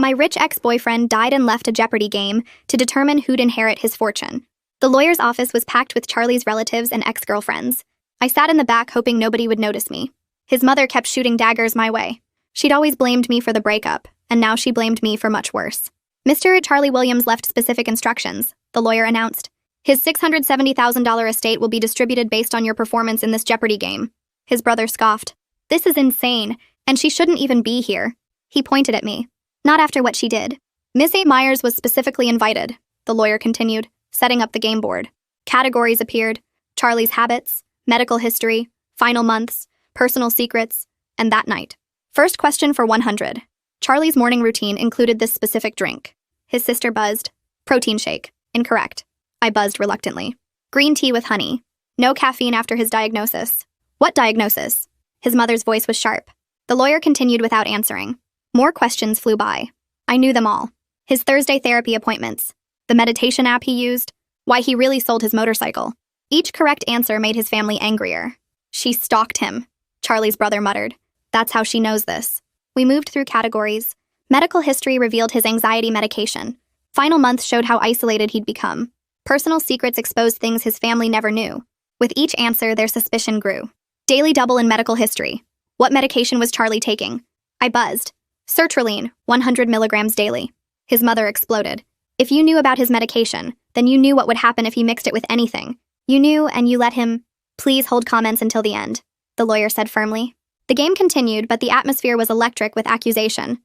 My rich ex-boyfriend died and left a Jeopardy game to determine who'd inherit his fortune. The lawyer's office was packed with Charlie's relatives and ex-girlfriends. I sat in the back hoping nobody would notice me. His mother kept shooting daggers my way. She'd always blamed me for the breakup, and now she blamed me for much worse. Mr. Charlie Williams left specific instructions, the lawyer announced. His $670,000 estate will be distributed based on your performance in this Jeopardy game. His brother scoffed. This is insane, and she shouldn't even be here. He pointed at me. Not after what she did. Miss A. Myers was specifically invited, the lawyer continued, setting up the game board. Categories appeared: Charlie's habits, medical history, final months, personal secrets, and that night. First question for 100. Charlie's morning routine included this specific drink. His sister buzzed. Protein shake. Incorrect. I buzzed reluctantly. Green tea with honey. No caffeine after his diagnosis. What diagnosis? His mother's voice was sharp. The lawyer continued without answering. More questions flew by. I knew them all. His Thursday therapy appointments. The meditation app he used. Why he really sold his motorcycle. Each correct answer made his family angrier. She stalked him, Charlie's brother muttered. That's how she knows this. We moved through categories. Medical history revealed his anxiety medication. Final months showed how isolated he'd become. Personal secrets exposed things his family never knew. With each answer, their suspicion grew. Daily double in medical history. What medication was Charlie taking? I buzzed. Sertraline, 100 milligrams daily. His mother exploded. If you knew about his medication, then you knew what would happen if he mixed it with anything. You knew and you let him. Please hold comments until the end, the lawyer said firmly. The game continued, but the atmosphere was electric with accusation.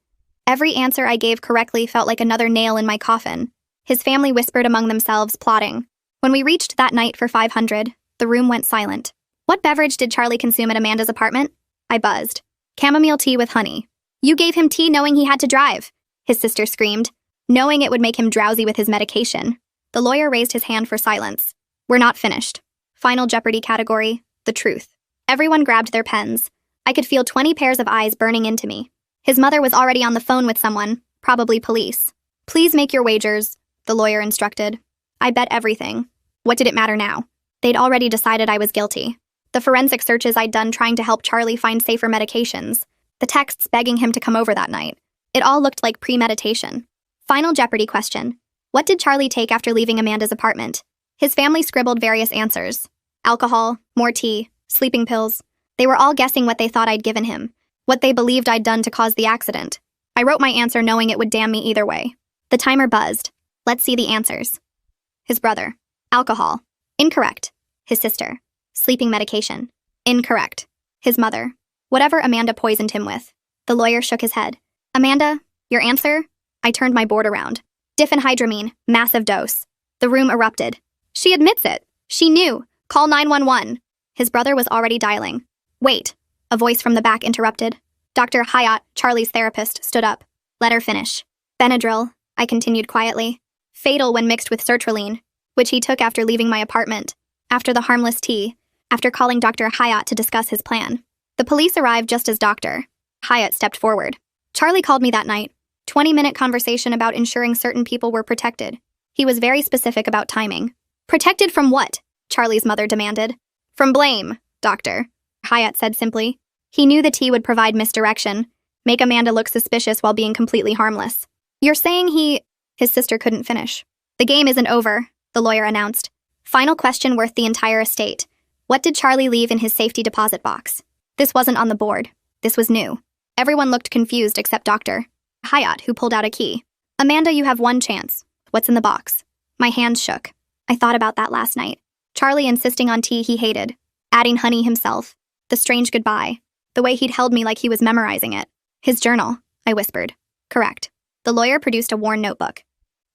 Every answer I gave correctly felt like another nail in my coffin. His family whispered among themselves, plotting. When we reached that night for 500, the room went silent. What beverage did Charlie consume at Amanda's apartment? I buzzed. Chamomile tea with honey. You gave him tea knowing he had to drive, his sister screamed, knowing it would make him drowsy with his medication. The lawyer raised his hand for silence. We're not finished. Final Jeopardy category, the truth. Everyone grabbed their pens. I could feel 20 pairs of eyes burning into me. His mother was already on the phone with someone, probably police. Please make your wagers, the lawyer instructed. I bet everything. What did it matter now? They'd already decided I was guilty. The forensic searches I'd done trying to help Charlie find safer medications. The texts begging him to come over that night. It all looked like premeditation. Final Jeopardy question. What did Charlie take after leaving Amanda's apartment? His family scribbled various answers. Alcohol, more tea, sleeping pills. They were all guessing what they thought I'd given him, what they believed I'd done to cause the accident. I wrote my answer knowing it would damn me either way. The timer buzzed. Let's see the answers. His brother. Alcohol. Incorrect. His sister. Sleeping medication. Incorrect. His mother. Whatever Amanda poisoned him with. The lawyer shook his head. Amanda, your answer? I turned my board around. Diphenhydramine, massive dose. The room erupted. She admits it. She knew. Call 911. His brother was already dialing. Wait. A voice from the back interrupted. Dr. Hyatt, Charlie's therapist, stood up. Let her finish. Benadryl, I continued quietly. Fatal when mixed with sertraline, which he took after leaving my apartment. After the harmless tea. After calling Dr. Hyatt to discuss his plan. The police arrived just as Dr. Hyatt stepped forward. Charlie called me that night. 20-minute conversation about ensuring certain people were protected. He was very specific about timing. Protected from what? Charlie's mother demanded. From blame, Doctor. Hyatt said simply. He knew the tea would provide misdirection, make Amanda look suspicious while being completely harmless. You're saying he... His sister couldn't finish. The game isn't over, the lawyer announced. Final question worth the entire estate. What did Charlie leave in his safety deposit box? This wasn't on the board. This was new. Everyone looked confused except Dr. Hyatt, who pulled out a key. Amanda, you have one chance. What's in the box? My hands shook. I thought about that last night. Charlie insisting on tea he hated. Adding honey himself. The strange goodbye. The way he'd held me like he was memorizing it. His journal, I whispered. Correct. The lawyer produced a worn notebook.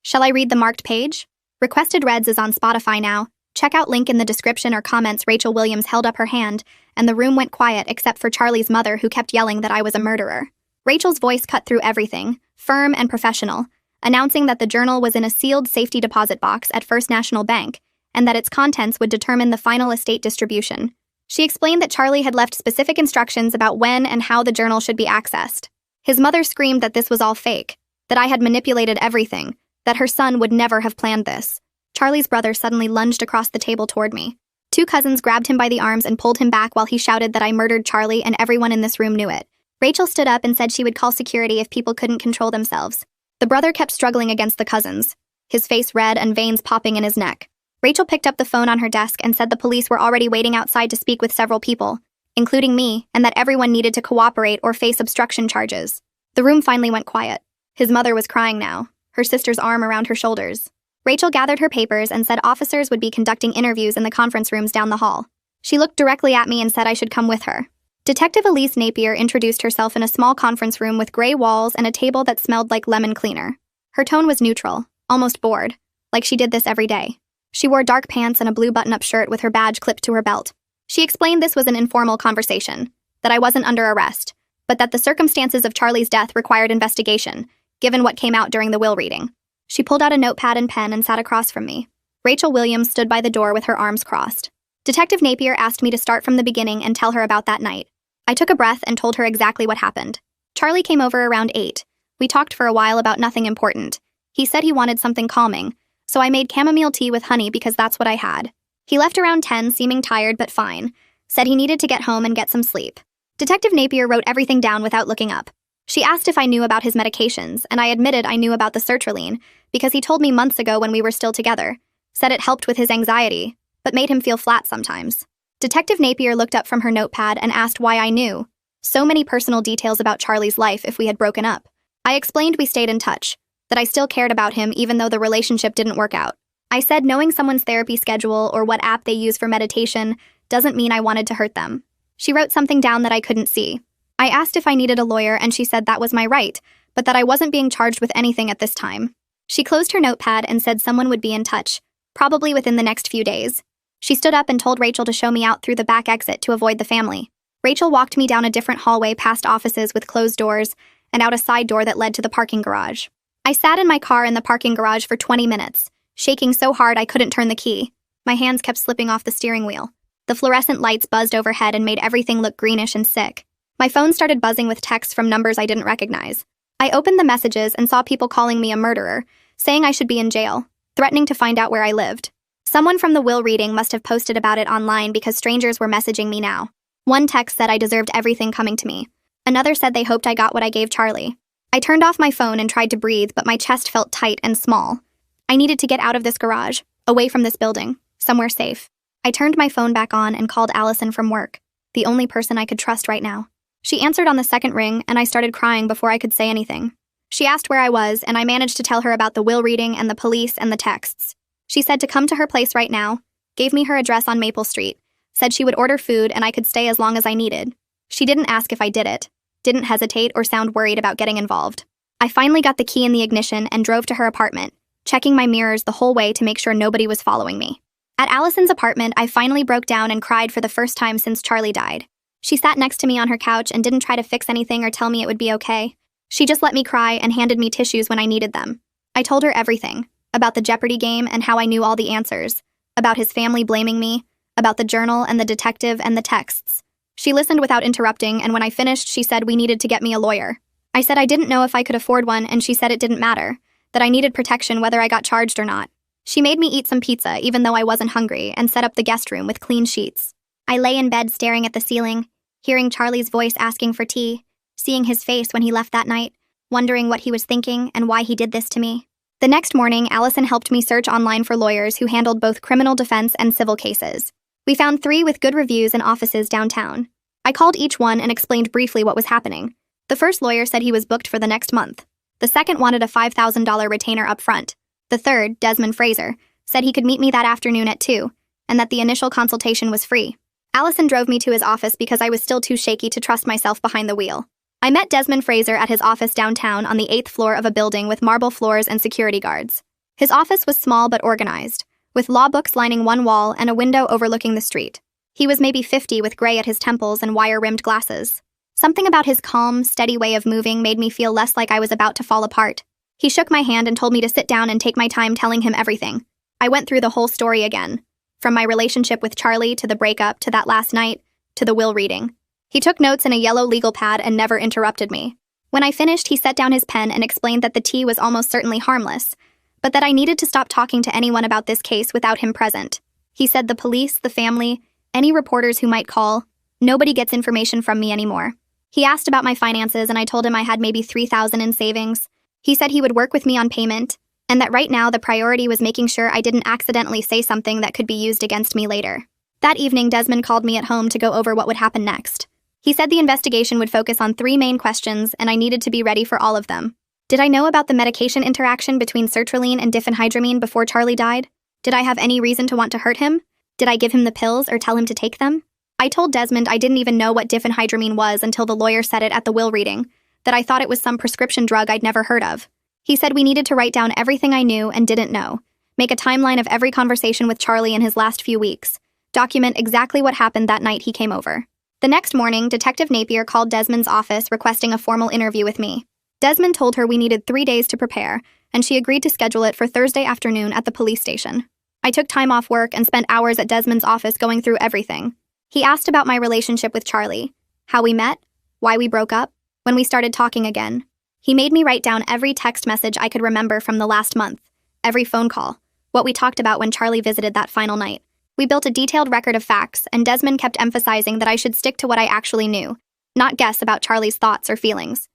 Shall I read the marked page? Requested Reds is on Spotify now. Check out link in the description or comments. Rachel Williams held up her hand, and the room went quiet except for Charlie's mother, who kept yelling that I was a murderer. Rachel's voice cut through everything, firm and professional, announcing that the journal was in a sealed safety deposit box at First National Bank, and that its contents would determine the final estate distribution. She explained that Charlie had left specific instructions about when and how the journal should be accessed. His mother screamed that this was all fake, that I had manipulated everything, that her son would never have planned this. Charlie's brother suddenly lunged across the table toward me. Two cousins grabbed him by the arms and pulled him back while he shouted that I murdered Charlie and everyone in this room knew it. Rachel stood up and said she would call security if people couldn't control themselves. The brother kept struggling against the cousins, his face red and veins popping in his neck. Rachel picked up the phone on her desk and said the police were already waiting outside to speak with several people, including me, and that everyone needed to cooperate or face obstruction charges. The room finally went quiet. His mother was crying now, her sister's arm around her shoulders. Rachel gathered her papers and said officers would be conducting interviews in the conference rooms down the hall. She looked directly at me and said I should come with her. Detective Elise Napier introduced herself in a small conference room with gray walls and a table that smelled like lemon cleaner. Her tone was neutral, almost bored, like she did this every day. She wore dark pants and a blue button-up shirt with her badge clipped to her belt. She explained this was an informal conversation, that I wasn't under arrest, but that the circumstances of Charlie's death required investigation, given what came out during the will reading. She pulled out a notepad and pen and sat across from me. Rachel Williams stood by the door with her arms crossed. Detective Napier asked me to start from the beginning and tell her about that night. I took a breath and told her exactly what happened. Charlie came over around 8. We talked for a while about nothing important. He said he wanted something calming, so I made chamomile tea with honey because that's what I had. He left around 10, seeming tired but fine, said he needed to get home and get some sleep. Detective Napier wrote everything down without looking up. She asked if I knew about his medications, and I admitted I knew about the sertraline because he told me months ago when we were still together, said it helped with his anxiety, but made him feel flat sometimes. Detective Napier looked up from her notepad and asked why I knew. So many personal details about Charlie's life if we had broken up. I explained we stayed in touch, that I still cared about him even though the relationship didn't work out. I said knowing someone's therapy schedule or what app they use for meditation doesn't mean I wanted to hurt them. She wrote something down that I couldn't see. I asked if I needed a lawyer and she said that was my right, but that I wasn't being charged with anything at this time. She closed her notepad and said someone would be in touch, probably within the next few days. She stood up and told Rachel to show me out through the back exit to avoid the family. Rachel walked me down a different hallway past offices with closed doors and out a side door that led to the parking garage. I sat in my car in the parking garage for 20 minutes, shaking so hard I couldn't turn the key. My hands kept slipping off the steering wheel. The fluorescent lights buzzed overhead and made everything look greenish and sick. My phone started buzzing with texts from numbers I didn't recognize. I opened the messages and saw people calling me a murderer, saying I should be in jail, threatening to find out where I lived. Someone from the will reading must have posted about it online because strangers were messaging me now. One text said I deserved everything coming to me. Another said they hoped I got what I gave Charlie. I turned off my phone and tried to breathe, but my chest felt tight and small. I needed to get out of this garage, away from this building, somewhere safe. I turned my phone back on and called Allison from work, the only person I could trust right now. She answered on the second ring, and I started crying before I could say anything. She asked where I was, and I managed to tell her about the will reading and the police and the texts. She said to come to her place right now, gave me her address on Maple Street, said she would order food and I could stay as long as I needed. She didn't ask if I did it, didn't hesitate or sound worried about getting involved. I finally got the key in the ignition and drove to her apartment, checking my mirrors the whole way to make sure nobody was following me. At Allison's apartment, I finally broke down and cried for the first time since Charlie died. She sat next to me on her couch and didn't try to fix anything or tell me it would be okay. She just let me cry and handed me tissues when I needed them. I told her everything, about the Jeopardy game and how I knew all the answers, about his family blaming me, about the journal and the detective and the texts. She listened without interrupting, and when I finished, she said we needed to get me a lawyer. I said I didn't know if I could afford one, and she said it didn't matter, that I needed protection whether I got charged or not. She made me eat some pizza even though I wasn't hungry and set up the guest room with clean sheets. I lay in bed staring at the ceiling, hearing Charlie's voice asking for tea, seeing his face when he left that night, wondering what he was thinking and why he did this to me. The next morning, Allison helped me search online for lawyers who handled both criminal defense and civil cases. We found 3 with good reviews in offices downtown. I called each one and explained briefly what was happening. The first lawyer said he was booked for the next month. The second wanted a $5,000 retainer up front. The third, Desmond Fraser, said he could meet me that afternoon at 2, and that the initial consultation was free. Allison drove me to his office because I was still too shaky to trust myself behind the wheel. I met Desmond Fraser at his office downtown on the 8th floor of a building with marble floors and security guards. His office was small but organized, with law books lining one wall and a window overlooking the street. He was maybe 50 with gray at his temples and wire-rimmed glasses. Something about his calm, steady way of moving made me feel less like I was about to fall apart. He shook my hand and told me to sit down and take my time telling him everything. I went through the whole story again, from my relationship with Charlie to the breakup to that last night to the will reading. He took notes in a yellow legal pad and never interrupted me. When I finished, he set down his pen and explained that the tea was almost certainly harmless, but that I needed to stop talking to anyone about this case without him present. He said the police, the family, any reporters who might call, nobody gets information from me anymore. He asked about my finances and I told him I had maybe $3,000 in savings. He said he would work with me on payment, and that right now the priority was making sure I didn't accidentally say something that could be used against me later. That evening, Desmond called me at home to go over what would happen next. He said the investigation would focus on 3 main questions, and I needed to be ready for all of them. Did I know about the medication interaction between sertraline and diphenhydramine before Charlie died? Did I have any reason to want to hurt him? Did I give him the pills or tell him to take them? I told Desmond I didn't even know what diphenhydramine was until the lawyer said it at the will reading, that I thought it was some prescription drug I'd never heard of. He said we needed to write down everything I knew and didn't know, make a timeline of every conversation with Charlie in his last few weeks, document exactly what happened that night he came over. The next morning, Detective Napier called Desmond's office requesting a formal interview with me. Desmond told her we needed 3 days to prepare, and she agreed to schedule it for Thursday afternoon at the police station. I took time off work and spent hours at Desmond's office going through everything. He asked about my relationship with Charlie, how we met, why we broke up, when we started talking again. He made me write down every text message I could remember from the last month, every phone call, what we talked about when Charlie visited that final night. We built a detailed record of facts, and Desmond kept emphasizing that I should stick to what I actually knew, not guess about Charlie's thoughts or feelings.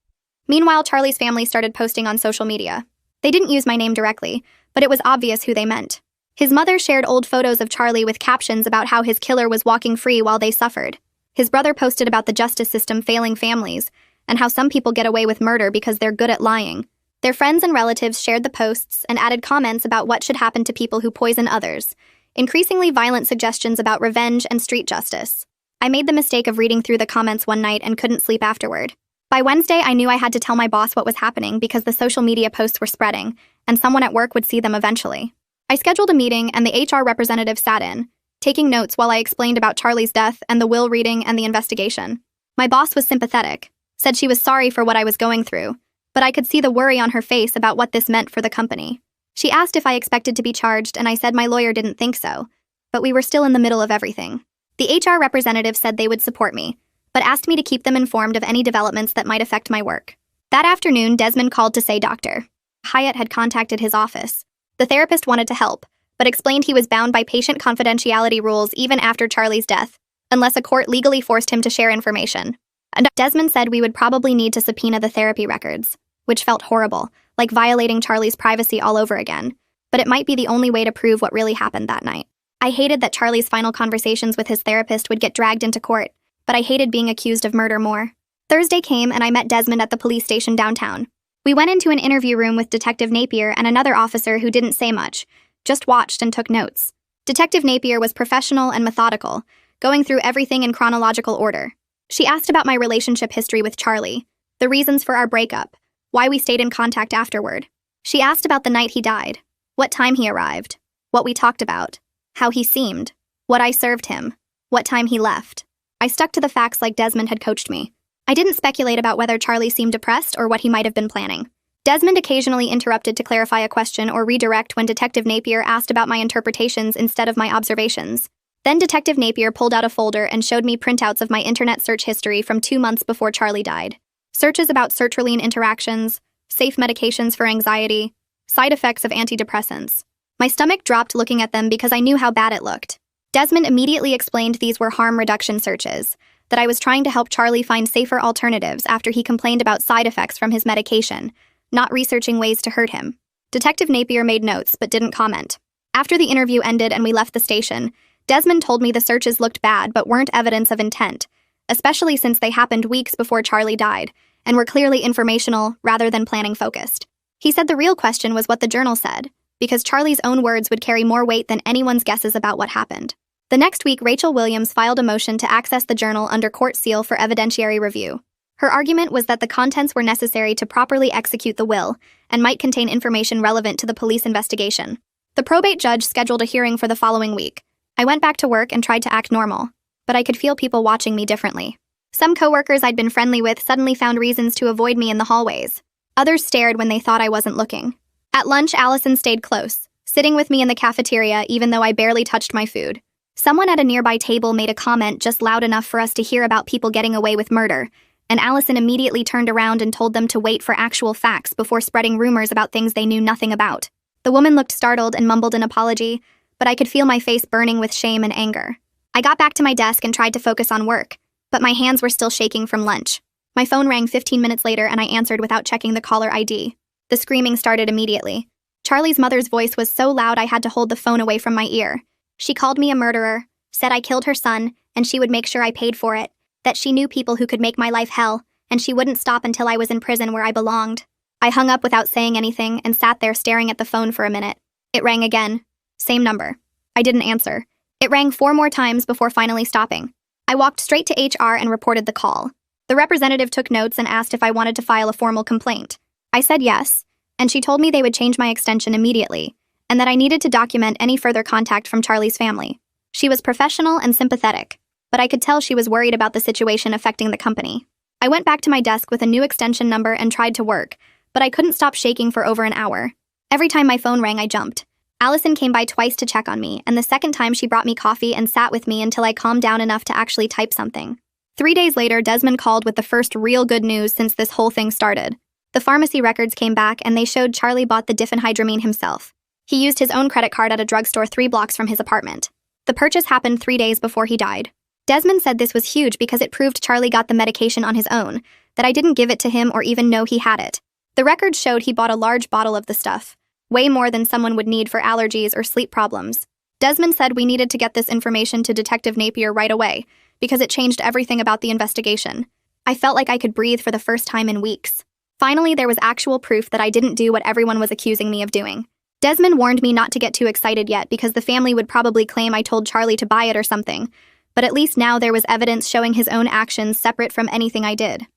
Meanwhile, Charlie's family started posting on social media. They didn't use my name directly, but it was obvious who they meant. His mother shared old photos of Charlie with captions about how his killer was walking free while they suffered. His brother posted about the justice system failing families, and how some people get away with murder because they're good at lying. Their friends and relatives shared the posts and added comments about what should happen to people who poison others, increasingly violent suggestions about revenge and street justice. I made the mistake of reading through the comments one night and couldn't sleep afterward. By Wednesday, I knew I had to tell my boss what was happening because the social media posts were spreading, and someone at work would see them eventually. I scheduled a meeting, and the HR representative sat in, taking notes while I explained about Charlie's death and the will reading and the investigation. My boss was sympathetic, said she was sorry for what I was going through, but I could see the worry on her face about what this meant for the company. She asked if I expected to be charged, and I said my lawyer didn't think so, but we were still in the middle of everything. The HR representative said they would support me, but asked me to keep them informed of any developments that might affect my work. That afternoon, Desmond called to say Dr. Hyatt had contacted his office. The therapist wanted to help, but explained he was bound by patient confidentiality rules even after Charlie's death, unless a court legally forced him to share information. And Desmond said we would probably need to subpoena the therapy records, which felt horrible, like violating Charlie's privacy all over again, but it might be the only way to prove what really happened that night. I hated that Charlie's final conversations with his therapist would get dragged into court, but I hated being accused of murder more. Thursday came and I met Desmond at the police station downtown. We went into an interview room with Detective Napier and another officer who didn't say much, just watched and took notes. Detective Napier was professional and methodical, going through everything in chronological order. She asked about my relationship history with Charlie, the reasons for our breakup, why we stayed in contact afterward. She asked about the night he died, what time he arrived, what we talked about, how he seemed, what I served him, what time he left. I stuck to the facts like Desmond had coached me. I didn't speculate about whether Charlie seemed depressed or what he might have been planning. Desmond occasionally interrupted to clarify a question or redirect when Detective Napier asked about my interpretations instead of my observations. Then Detective Napier pulled out a folder and showed me printouts of my internet search history from 2 months before Charlie died. Searches about sertraline interactions, safe medications for anxiety, side effects of antidepressants. My stomach dropped looking at them because I knew how bad it looked. Desmond immediately explained these were harm reduction searches, that I was trying to help Charlie find safer alternatives after he complained about side effects from his medication, not researching ways to hurt him. Detective Napier made notes but didn't comment. After the interview ended and we left the station, Desmond told me the searches looked bad but weren't evidence of intent, especially since they happened weeks before Charlie died, and were clearly informational rather than planning-focused. He said the real question was what the journal said, because Charlie's own words would carry more weight than anyone's guesses about what happened. The next week, Rachel Williams filed a motion to access the journal under court seal for evidentiary review. Her argument was that the contents were necessary to properly execute the will and might contain information relevant to the police investigation. The probate judge scheduled a hearing for the following week. I went back to work and tried to act normal, but I could feel people watching me differently. Some coworkers I'd been friendly with suddenly found reasons to avoid me in the hallways. Others stared when they thought I wasn't looking. At lunch, Allison stayed close, sitting with me in the cafeteria even though I barely touched my food. Someone at a nearby table made a comment just loud enough for us to hear about people getting away with murder, and Allison immediately turned around and told them to wait for actual facts before spreading rumors about things they knew nothing about. The woman looked startled and mumbled an apology, but I could feel my face burning with shame and anger. I got back to my desk and tried to focus on work, but my hands were still shaking from lunch. My phone rang 15 minutes later and I answered without checking the caller ID. The screaming started immediately. Charlie's mother's voice was so loud I had to hold the phone away from my ear. She called me a murderer, said I killed her son, and she would make sure I paid for it, that she knew people who could make my life hell, and she wouldn't stop until I was in prison where I belonged. I hung up without saying anything and sat there staring at the phone for a minute. It rang again. Same number. I didn't answer. It rang 4 more times before finally stopping. I walked straight to HR and reported the call. The representative took notes and asked if I wanted to file a formal complaint. I said yes, and she told me they would change my extension immediately, and that I needed to document any further contact from Charlie's family. She was professional and sympathetic, but I could tell she was worried about the situation affecting the company. I went back to my desk with a new extension number and tried to work, but I couldn't stop shaking for over an hour. Every time my phone rang, I jumped. Allison came by twice to check on me, and the second time she brought me coffee and sat with me until I calmed down enough to actually type something. 3 days later, Desmond called with the first real good news since this whole thing started. The pharmacy records came back and they showed Charlie bought the diphenhydramine himself. He used his own credit card at a drugstore 3 blocks from his apartment. The purchase happened 3 days before he died. Desmond said this was huge because it proved Charlie got the medication on his own, that I didn't give it to him or even know he had it. The records showed he bought a large bottle of the stuff, way more than someone would need for allergies or sleep problems. Desmond said we needed to get this information to Detective Napier right away, because it changed everything about the investigation. I felt like I could breathe for the first time in weeks. Finally, there was actual proof that I didn't do what everyone was accusing me of doing. Desmond warned me not to get too excited yet because the family would probably claim I told Charlie to buy it or something, but at least now there was evidence showing his own actions separate from anything I did.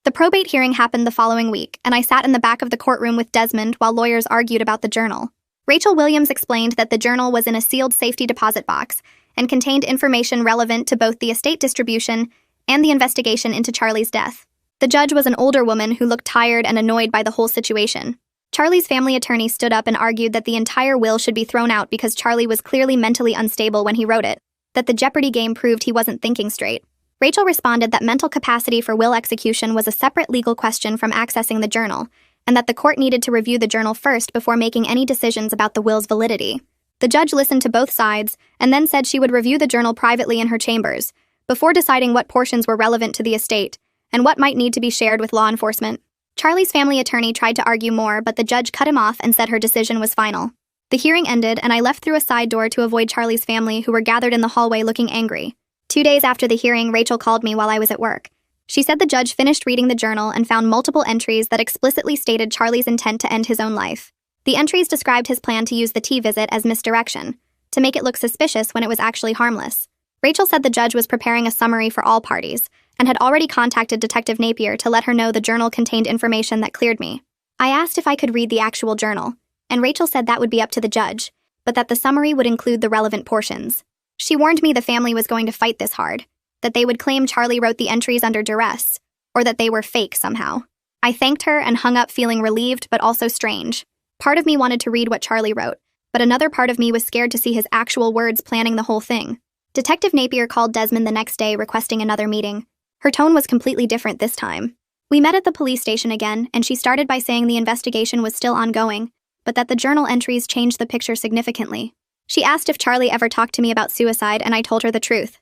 The probate hearing happened the following week, and I sat in the back of the courtroom with Desmond while lawyers argued about the journal. Rachel Williams explained that the journal was in a sealed safety deposit box and contained information relevant to both the estate distribution and the investigation into Charlie's death. The judge was an older woman who looked tired and annoyed by the whole situation. Charlie's family attorney stood up and argued that the entire will should be thrown out because Charlie was clearly mentally unstable when he wrote it, that the Jeopardy game proved he wasn't thinking straight. Rachel responded that mental capacity for will execution was a separate legal question from accessing the journal, and that the court needed to review the journal first before making any decisions about the will's validity. The judge listened to both sides and then said she would review the journal privately in her chambers, before deciding what portions were relevant to the estate and what might need to be shared with law enforcement. Charlie's family attorney tried to argue more, but the judge cut him off and said her decision was final. The hearing ended, and I left through a side door to avoid Charlie's family, who were gathered in the hallway looking angry. 2 days after the hearing, Rachel called me while I was at work. She said the judge finished reading the journal and found multiple entries that explicitly stated Charlie's intent to end his own life. The entries described his plan to use the tea visit as misdirection, to make it look suspicious when it was actually harmless. Rachel said the judge was preparing a summary for all parties, and had already contacted Detective Napier to let her know the journal contained information that cleared me. I asked if I could read the actual journal, and Rachel said that would be up to the judge, but that the summary would include the relevant portions. She warned me the family was going to fight this hard, that they would claim Charlie wrote the entries under duress, or that they were fake somehow. I thanked her and hung up feeling relieved but also strange. Part of me wanted to read what Charlie wrote, but another part of me was scared to see his actual words planning the whole thing. Detective Napier called Desmond the next day requesting another meeting. Her tone was completely different this time. We met at the police station again, and she started by saying the investigation was still ongoing, but that the journal entries changed the picture significantly. She asked if Charlie ever talked to me about suicide, and I told her the truth.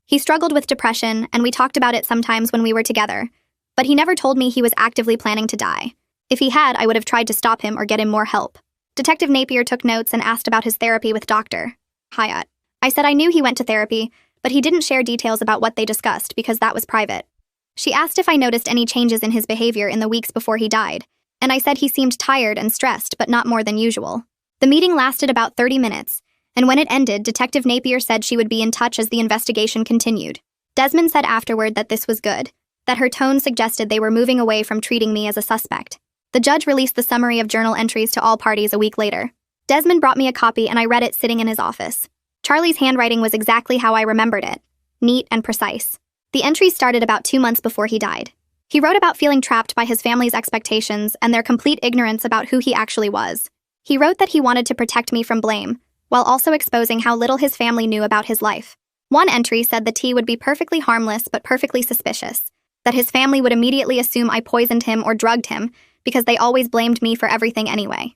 He struggled with depression, and we talked about it sometimes when we were together, but he never told me he was actively planning to die. If he had, I would have tried to stop him or get him more help. Detective Napier took notes and asked about his therapy with Dr. Hyatt. I said I knew he went to therapy, but he didn't share details about what they discussed because that was private. She asked if I noticed any changes in his behavior in the weeks before he died, and I said he seemed tired and stressed, but not more than usual. The meeting lasted about 30 minutes, and when it ended, Detective Napier said she would be in touch as the investigation continued. Desmond said afterward that this was good, that her tone suggested they were moving away from treating me as a suspect. The judge released the summary of journal entries to all parties a week later. Desmond brought me a copy and I read it sitting in his office. Charlie's handwriting was exactly how I remembered it, neat and precise. The entries started about 2 months before he died. He wrote about feeling trapped by his family's expectations and their complete ignorance about who he actually was. He wrote that he wanted to protect me from blame, while also exposing how little his family knew about his life. One entry said the tea would be perfectly harmless but perfectly suspicious, that his family would immediately assume I poisoned him or drugged him because they always blamed me for everything anyway.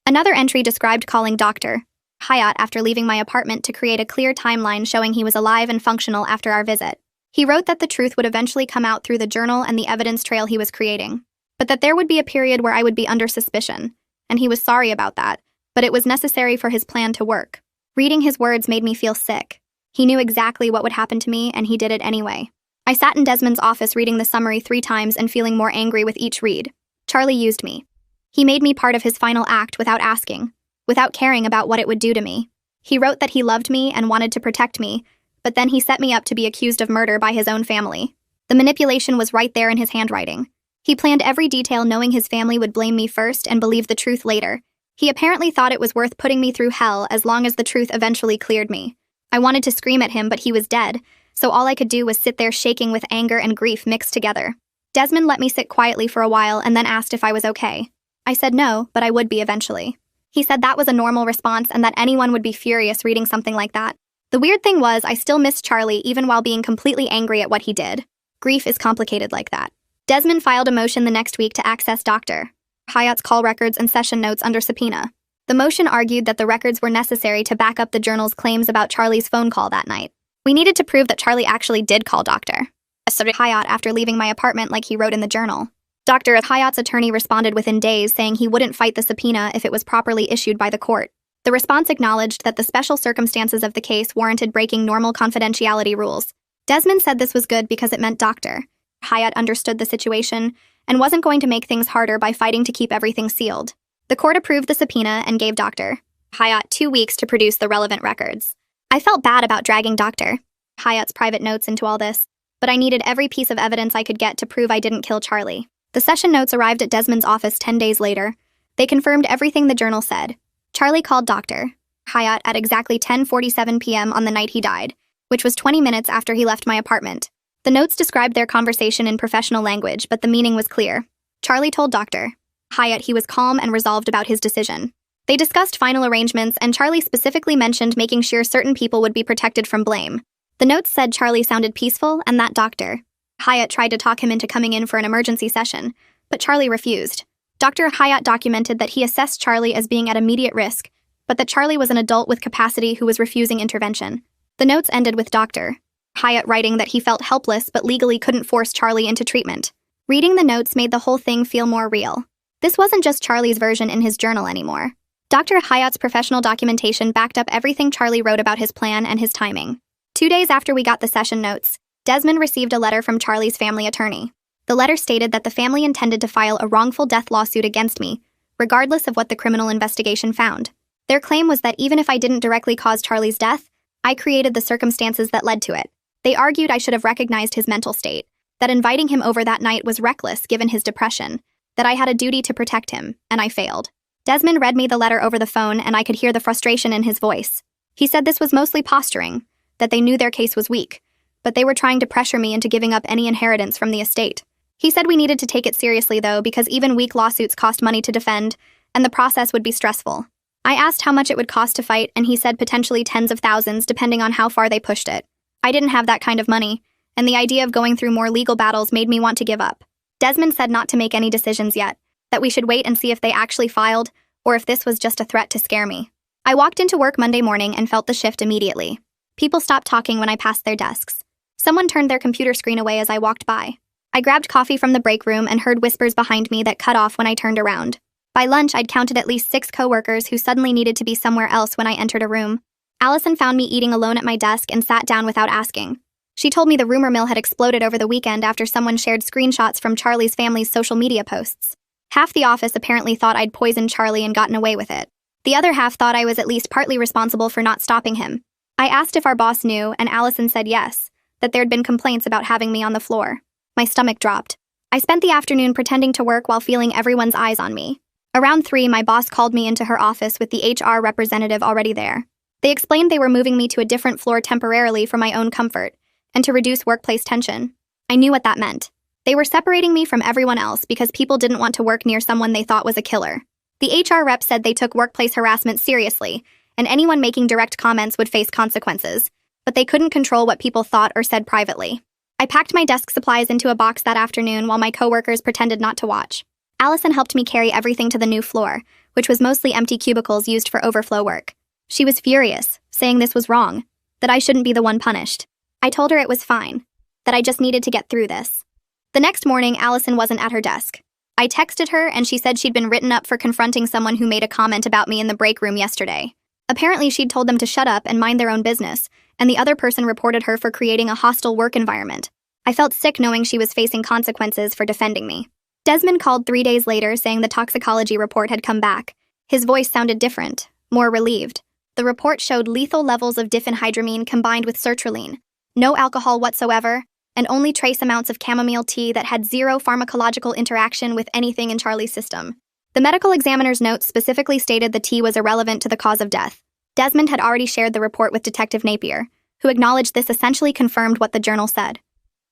Another entry described calling Dr. Hyatt after leaving my apartment to create a clear timeline showing he was alive and functional after our visit. He wrote that the truth would eventually come out through the journal and the evidence trail he was creating. but that there would be a period where I would be under suspicion, and he was sorry about that, but it was necessary for his plan to work. Reading his words made me feel sick. He knew exactly what would happen to me, and he did it anyway. I sat in Desmond's office reading the summary 3 times and feeling more angry with each read. Charlie used me. He made me part of his final act without asking, without caring about what it would do to me. He wrote that he loved me and wanted to protect me, but then he set me up to be accused of murder by his own family. The manipulation was right there in his handwriting. He planned every detail knowing his family would blame me first and believe the truth later. He apparently thought it was worth putting me through hell as long as the truth eventually cleared me. I wanted to scream at him, but he was dead, so all I could do was sit there shaking with anger and grief mixed together. Desmond let me sit quietly for a while and then asked if I was okay. I said no, but I would be eventually. He said that was a normal response and that anyone would be furious reading something like that. The weird thing was I still missed Charlie even while being completely angry at what he did. Grief is complicated like that. Desmond filed a motion the next week to access Dr. Hyatt's call records and session notes under subpoena. The motion argued that the records were necessary to back up the journal's claims about Charlie's phone call that night. We needed to prove that Charlie actually did call Dr. Hyatt after leaving my apartment like he wrote in the journal. Dr. Hyatt's attorney responded within days saying he wouldn't fight the subpoena if it was properly issued by the court. The response acknowledged that the special circumstances of the case warranted breaking normal confidentiality rules. Desmond said this was good because it meant Dr. Hyatt understood the situation and wasn't going to make things harder by fighting to keep everything sealed. The court approved the subpoena and gave Dr. Hyatt 2 weeks to produce the relevant records. I felt bad about dragging Dr. Hyatt's private notes into all this, but I needed every piece of evidence I could get to prove I didn't kill Charlie. The session notes arrived at Desmond's office 10 days later. They confirmed everything the journal said. Charlie called Dr. Hyatt at exactly 10:47 p.m. on the night he died, which was 20 minutes after he left my apartment. The notes described their conversation in professional language, but the meaning was clear. Charlie told Dr. Hyatt he was calm and resolved about his decision. They discussed final arrangements, and Charlie specifically mentioned making sure certain people would be protected from blame. The notes said Charlie sounded peaceful and that Dr. Hyatt tried to talk him into coming in for an emergency session, but Charlie refused. Dr. Hyatt documented that he assessed Charlie as being at immediate risk, but that Charlie was an adult with capacity who was refusing intervention. The notes ended with Dr. Hyatt writing that he felt helpless but legally couldn't force Charlie into treatment. Reading the notes made the whole thing feel more real. This wasn't just Charlie's version in his journal anymore. Dr. Hyatt's professional documentation backed up everything Charlie wrote about his plan and his timing. 2 days after we got the session notes, Desmond received a letter from Charlie's family attorney. The letter stated that the family intended to file a wrongful death lawsuit against me, regardless of what the criminal investigation found. Their claim was that even if I didn't directly cause Charlie's death, I created the circumstances that led to it. They argued I should have recognized his mental state, that inviting him over that night was reckless given his depression, that I had a duty to protect him, and I failed. Desmond read me the letter over the phone, and I could hear the frustration in his voice. He said this was mostly posturing, that they knew their case was weak, but they were trying to pressure me into giving up any inheritance from the estate. He said we needed to take it seriously, though, because even weak lawsuits cost money to defend, and the process would be stressful. I asked how much it would cost to fight, and he said potentially tens of thousands, depending on how far they pushed it. I didn't have that kind of money, and the idea of going through more legal battles made me want to give up. Desmond said not to make any decisions yet, that we should wait and see if they actually filed, or if this was just a threat to scare me. I walked into work Monday morning and felt the shift immediately. People stopped talking when I passed their desks. Someone turned their computer screen away as I walked by. I grabbed coffee from the break room and heard whispers behind me that cut off when I turned around. By lunch, I'd counted at least 6 coworkers who suddenly needed to be somewhere else when I entered a room. Allison found me eating alone at my desk and sat down without asking. She told me the rumor mill had exploded over the weekend after someone shared screenshots from Charlie's family's social media posts. Half the office apparently thought I'd poisoned Charlie and gotten away with it. The other half thought I was at least partly responsible for not stopping him. I asked if our boss knew, and Allison said yes, that there'd been complaints about having me on the floor. My stomach dropped. I spent the afternoon pretending to work while feeling everyone's eyes on me. Around 3, my boss called me into her office with the HR representative already there. They explained they were moving me to a different floor temporarily for my own comfort, and to reduce workplace tension. I knew what that meant. They were separating me from everyone else because people didn't want to work near someone they thought was a killer. The HR rep said they took workplace harassment seriously, and anyone making direct comments would face consequences, but they couldn't control what people thought or said privately. I packed my desk supplies into a box that afternoon while my coworkers pretended not to watch. Allison helped me carry everything to the new floor, which was mostly empty cubicles used for overflow work. She was furious, saying this was wrong, that I shouldn't be the one punished. I told her it was fine, that I just needed to get through this. The next morning, Allison wasn't at her desk. I texted her and she said she'd been written up for confronting someone who made a comment about me in the break room yesterday. Apparently, she'd told them to shut up and mind their own business, and the other person reported her for creating a hostile work environment. I felt sick knowing she was facing consequences for defending me. Desmond called 3 days later saying the toxicology report had come back. His voice sounded different, more relieved. The report showed lethal levels of diphenhydramine combined with sertraline, no alcohol whatsoever, and only trace amounts of chamomile tea that had zero pharmacological interaction with anything in Charlie's system. The medical examiner's notes specifically stated the tea was irrelevant to the cause of death. Desmond had already shared the report with Detective Napier, who acknowledged this essentially confirmed what the journal said.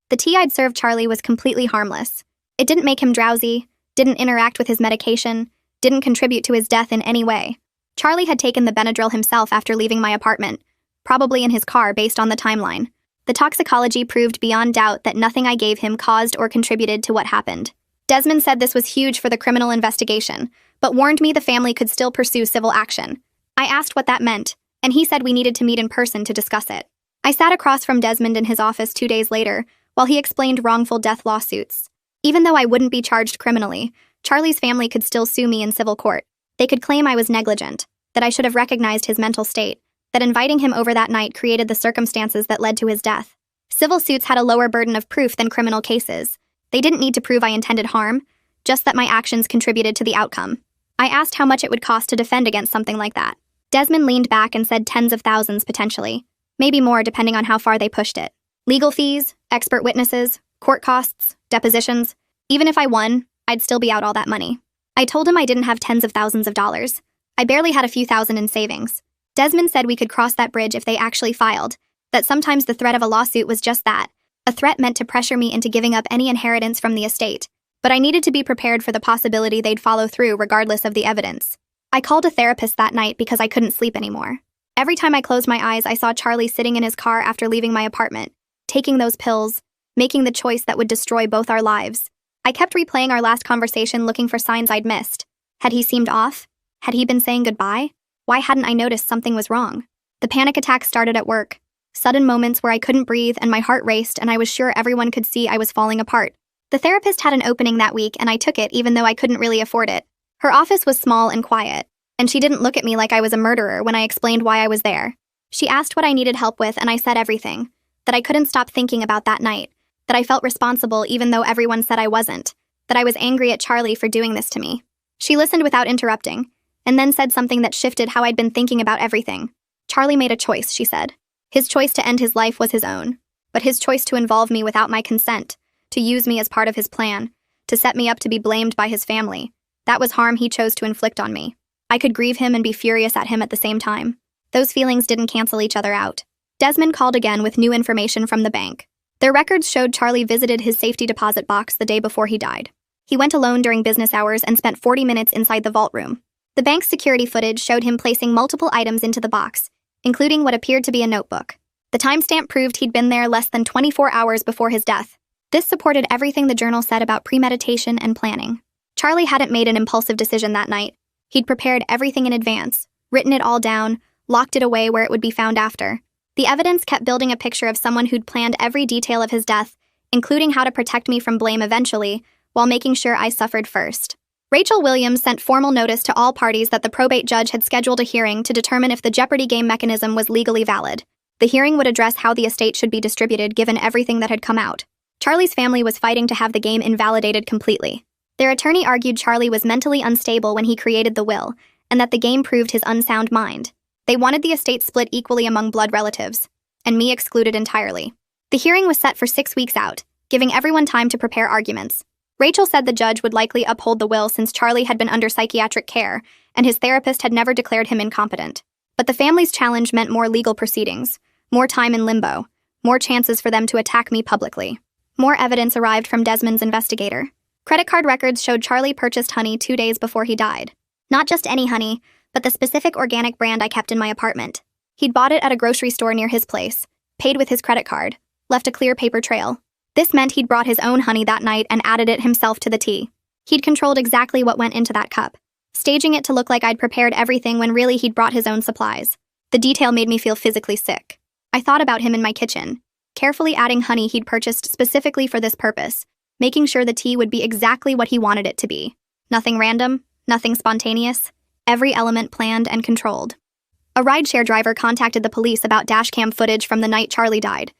The tea I'd served Charlie was completely harmless. It didn't make him drowsy, didn't interact with his medication, didn't contribute to his death in any way. Charlie had taken the Benadryl himself after leaving my apartment, probably in his car based on the timeline. The toxicology proved beyond doubt that nothing I gave him caused or contributed to what happened. Desmond said this was huge for the criminal investigation, but warned me the family could still pursue civil action. I asked what that meant, and he said we needed to meet in person to discuss it. I sat across from Desmond in his office 2 days later, while he explained wrongful death lawsuits. Even though I wouldn't be charged criminally, Charlie's family could still sue me in civil court. They could claim I was negligent, that I should have recognized his mental state, that inviting him over that night created the circumstances that led to his death. Civil suits had a lower burden of proof than criminal cases. They didn't need to prove I intended harm, just that my actions contributed to the outcome. I asked how much it would cost to defend against something like that. Desmond leaned back and said tens of thousands potentially, maybe more depending on how far they pushed it. Legal fees, expert witnesses, court costs, depositions. Even if I won, I'd still be out all that money. I told him I didn't have tens of thousands of dollars. I barely had a few thousand in savings. Desmond said we could cross that bridge if they actually filed, that sometimes the threat of a lawsuit was just that, a threat meant to pressure me into giving up any inheritance from the estate. But I needed to be prepared for the possibility they'd follow through regardless of the evidence. I called a therapist that night because I couldn't sleep anymore. Every time I closed my eyes, I saw Charlie sitting in his car after leaving my apartment, taking those pills, making the choice that would destroy both our lives. I kept replaying our last conversation looking for signs I'd missed. Had he seemed off? Had he been saying goodbye? Why hadn't I noticed something was wrong? The panic attack started at work. Sudden moments where I couldn't breathe and my heart raced and I was sure everyone could see I was falling apart. The therapist had an opening that week and I took it even though I couldn't really afford it. Her office was small and quiet, and she didn't look at me like I was a murderer when I explained why I was there. She asked what I needed help with and I said everything. That I couldn't stop thinking about that night. That I felt responsible even though everyone said I wasn't. That I was angry at Charlie for doing this to me. She listened without interrupting, and then said something that shifted how I'd been thinking about everything. Charlie made a choice, she said. His choice to end his life was his own, but his choice to involve me without my consent, to use me as part of his plan, to set me up to be blamed by his family, that was harm he chose to inflict on me. I could grieve him and be furious at him at the same time. Those feelings didn't cancel each other out. Desmond called again with new information from the bank. Their records showed Charlie visited his safety deposit box the day before he died. He went alone during business hours and spent 40 minutes inside the vault room. The bank's security footage showed him placing multiple items into the box, including what appeared to be a notebook. The timestamp proved he'd been there less than 24 hours before his death. This supported everything the journal said about premeditation and planning. Charlie hadn't made an impulsive decision that night. He'd prepared everything in advance, written it all down, locked it away where it would be found after. The evidence kept building a picture of someone who'd planned every detail of his death, including how to protect me from blame eventually, while making sure I suffered first. Rachel Williams sent formal notice to all parties that the probate judge had scheduled a hearing to determine if the Jeopardy game mechanism was legally valid. The hearing would address how the estate should be distributed given everything that had come out. Charlie's family was fighting to have the game invalidated completely. Their attorney argued Charlie was mentally unstable when he created the will, and that the game proved his unsound mind. They wanted the estate split equally among blood relatives, and me excluded entirely. The hearing was set for 6 weeks out, giving everyone time to prepare arguments. Rachel said the judge would likely uphold the will since Charlie had been under psychiatric care, and his therapist had never declared him incompetent. But the family's challenge meant more legal proceedings, more time in limbo, more chances for them to attack me publicly. More evidence arrived from Desmond's investigator. Credit card records showed Charlie purchased honey 2 days before he died. Not just any honey, but the specific organic brand I kept in my apartment. He'd bought it at a grocery store near his place, paid with his credit card, left a clear paper trail. This meant he'd brought his own honey that night and added it himself to the tea. He'd controlled exactly what went into that cup, staging it to look like I'd prepared everything when really he'd brought his own supplies. The detail made me feel physically sick. I thought about him in my kitchen, carefully adding honey he'd purchased specifically for this purpose, making sure the tea would be exactly what he wanted it to be. Nothing random, nothing spontaneous, every element planned and controlled. A rideshare driver contacted the police about dashcam footage from the night Charlie died.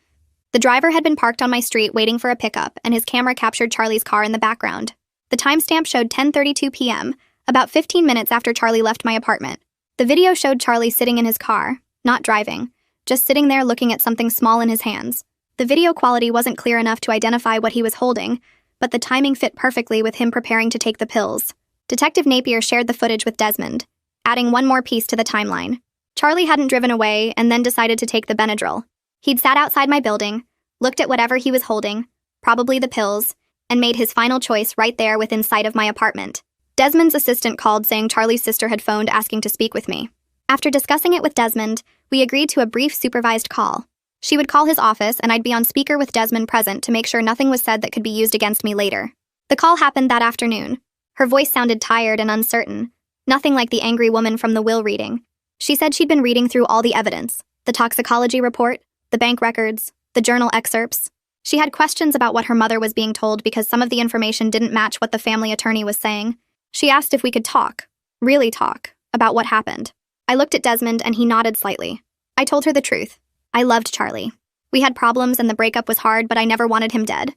The driver had been parked on my street waiting for a pickup, and his camera captured Charlie's car in the background. The timestamp showed 10:32 p.m., about 15 minutes after Charlie left my apartment. The video showed Charlie sitting in his car, not driving, just sitting there looking at something small in his hands. The video quality wasn't clear enough to identify what he was holding, but the timing fit perfectly with him preparing to take the pills. Detective Napier shared the footage with Desmond, adding one more piece to the timeline. Charlie hadn't driven away and then decided to take the Benadryl. He'd sat outside my building, looked at whatever he was holding, probably the pills, and made his final choice right there within sight of my apartment. Desmond's assistant called saying Charlie's sister had phoned asking to speak with me. After discussing it with Desmond, we agreed to a brief supervised call. She would call his office and I'd be on speaker with Desmond present to make sure nothing was said that could be used against me later. The call happened that afternoon. Her voice sounded tired and uncertain, nothing like the angry woman from the will reading. She said she'd been reading through all the evidence, the toxicology report, the bank records, the journal excerpts. She had questions about what her mother was being told because some of the information didn't match what the family attorney was saying. She asked if we could talk, really talk, about what happened. I looked at Desmond and he nodded slightly. I told her the truth. I loved Charlie. We had problems and the breakup was hard, but I never wanted him dead.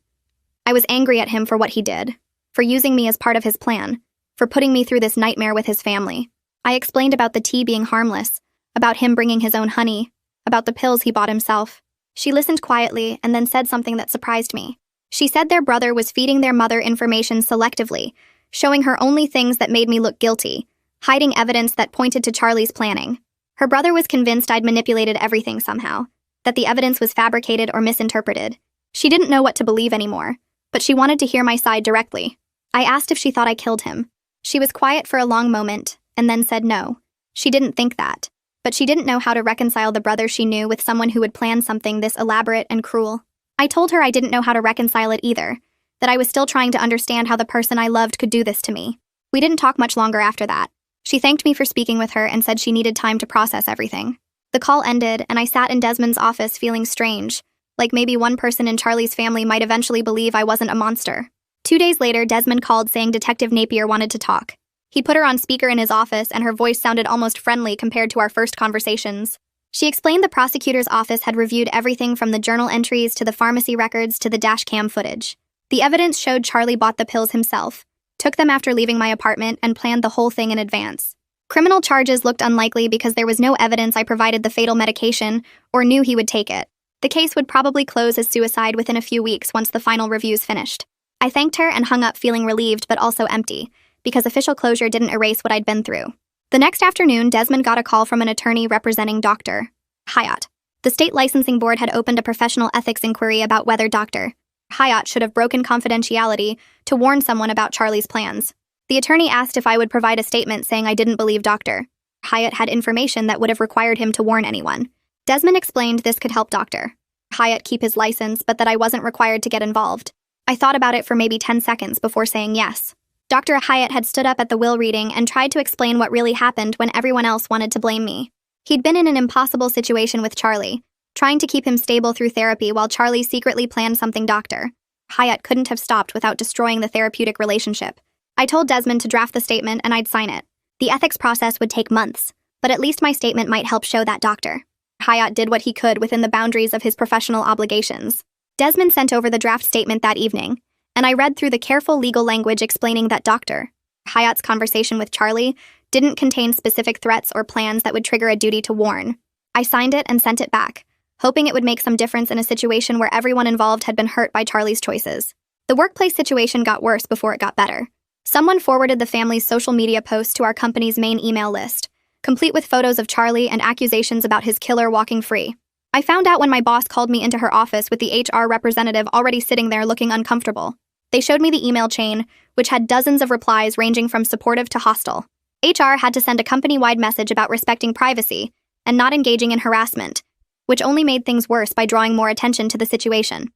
I was angry at him for what he did, for using me as part of his plan, for putting me through this nightmare with his family. I explained about the tea being harmless, about him bringing his own honey, about the pills he bought himself. She listened quietly and then said something that surprised me. She said their brother was feeding their mother information selectively, showing her only things that made me look guilty, hiding evidence that pointed to Charlie's planning. Her brother was convinced I'd manipulated everything somehow, that the evidence was fabricated or misinterpreted. She didn't know what to believe anymore, but she wanted to hear my side directly. I asked if she thought I killed him. She was quiet for a long moment, and then said no. She didn't think that, but she didn't know how to reconcile the brother she knew with someone who would plan something this elaborate and cruel. I told her I didn't know how to reconcile it either, that I was still trying to understand how the person I loved could do this to me. We didn't talk much longer after that. She thanked me for speaking with her and said she needed time to process everything. The call ended, and I sat in Desmond's office feeling strange, like maybe one person in Charlie's family might eventually believe I wasn't a monster. 2 days later, Desmond called saying Detective Napier wanted to talk. He put her on speaker in his office, and her voice sounded almost friendly compared to our first conversations. She explained the prosecutor's office had reviewed everything from the journal entries to the pharmacy records to the dashcam footage. The evidence showed Charlie bought the pills himself, took them after leaving my apartment, and planned the whole thing in advance. Criminal charges looked unlikely because there was no evidence I provided the fatal medication or knew he would take it. The case would probably close as suicide within a few weeks once the final reviews finished. I thanked her and hung up feeling relieved but also empty, because official closure didn't erase what I'd been through. The next afternoon, Desmond got a call from an attorney representing Dr. Hyatt. The state licensing board had opened a professional ethics inquiry about whether Dr. Hyatt should have broken confidentiality to warn someone about Charlie's plans. The attorney asked if I would provide a statement saying I didn't believe Dr. Hyatt had information that would have required him to warn anyone. Desmond explained this could help Dr. Hyatt keep his license, but that I wasn't required to get involved. I thought about it for maybe 10 seconds before saying yes. Dr. Hyatt had stood up at the will reading and tried to explain what really happened when everyone else wanted to blame me. He'd been in an impossible situation with Charlie, trying to keep him stable through therapy while Charlie secretly planned something Dr. Hyatt couldn't have stopped without destroying the therapeutic relationship. I told Desmond to draft the statement and I'd sign it. The ethics process would take months, but at least my statement might help show that Dr. Hyatt did what he could within the boundaries of his professional obligations. Desmond sent over the draft statement that evening, and I read through the careful legal language explaining that Dr. Hyatt's conversation with Charlie didn't contain specific threats or plans that would trigger a duty to warn. I signed it and sent it back, hoping it would make some difference in a situation where everyone involved had been hurt by Charlie's choices. The workplace situation got worse before it got better. Someone forwarded the family's social media post to our company's main email list, complete with photos of Charlie and accusations about his killer walking free. I found out when my boss called me into her office with the HR representative already sitting there looking uncomfortable. They showed me the email chain, which had dozens of replies ranging from supportive to hostile. HR had to send a company-wide message about respecting privacy and not engaging in harassment, which only made things worse by drawing more attention to the situation.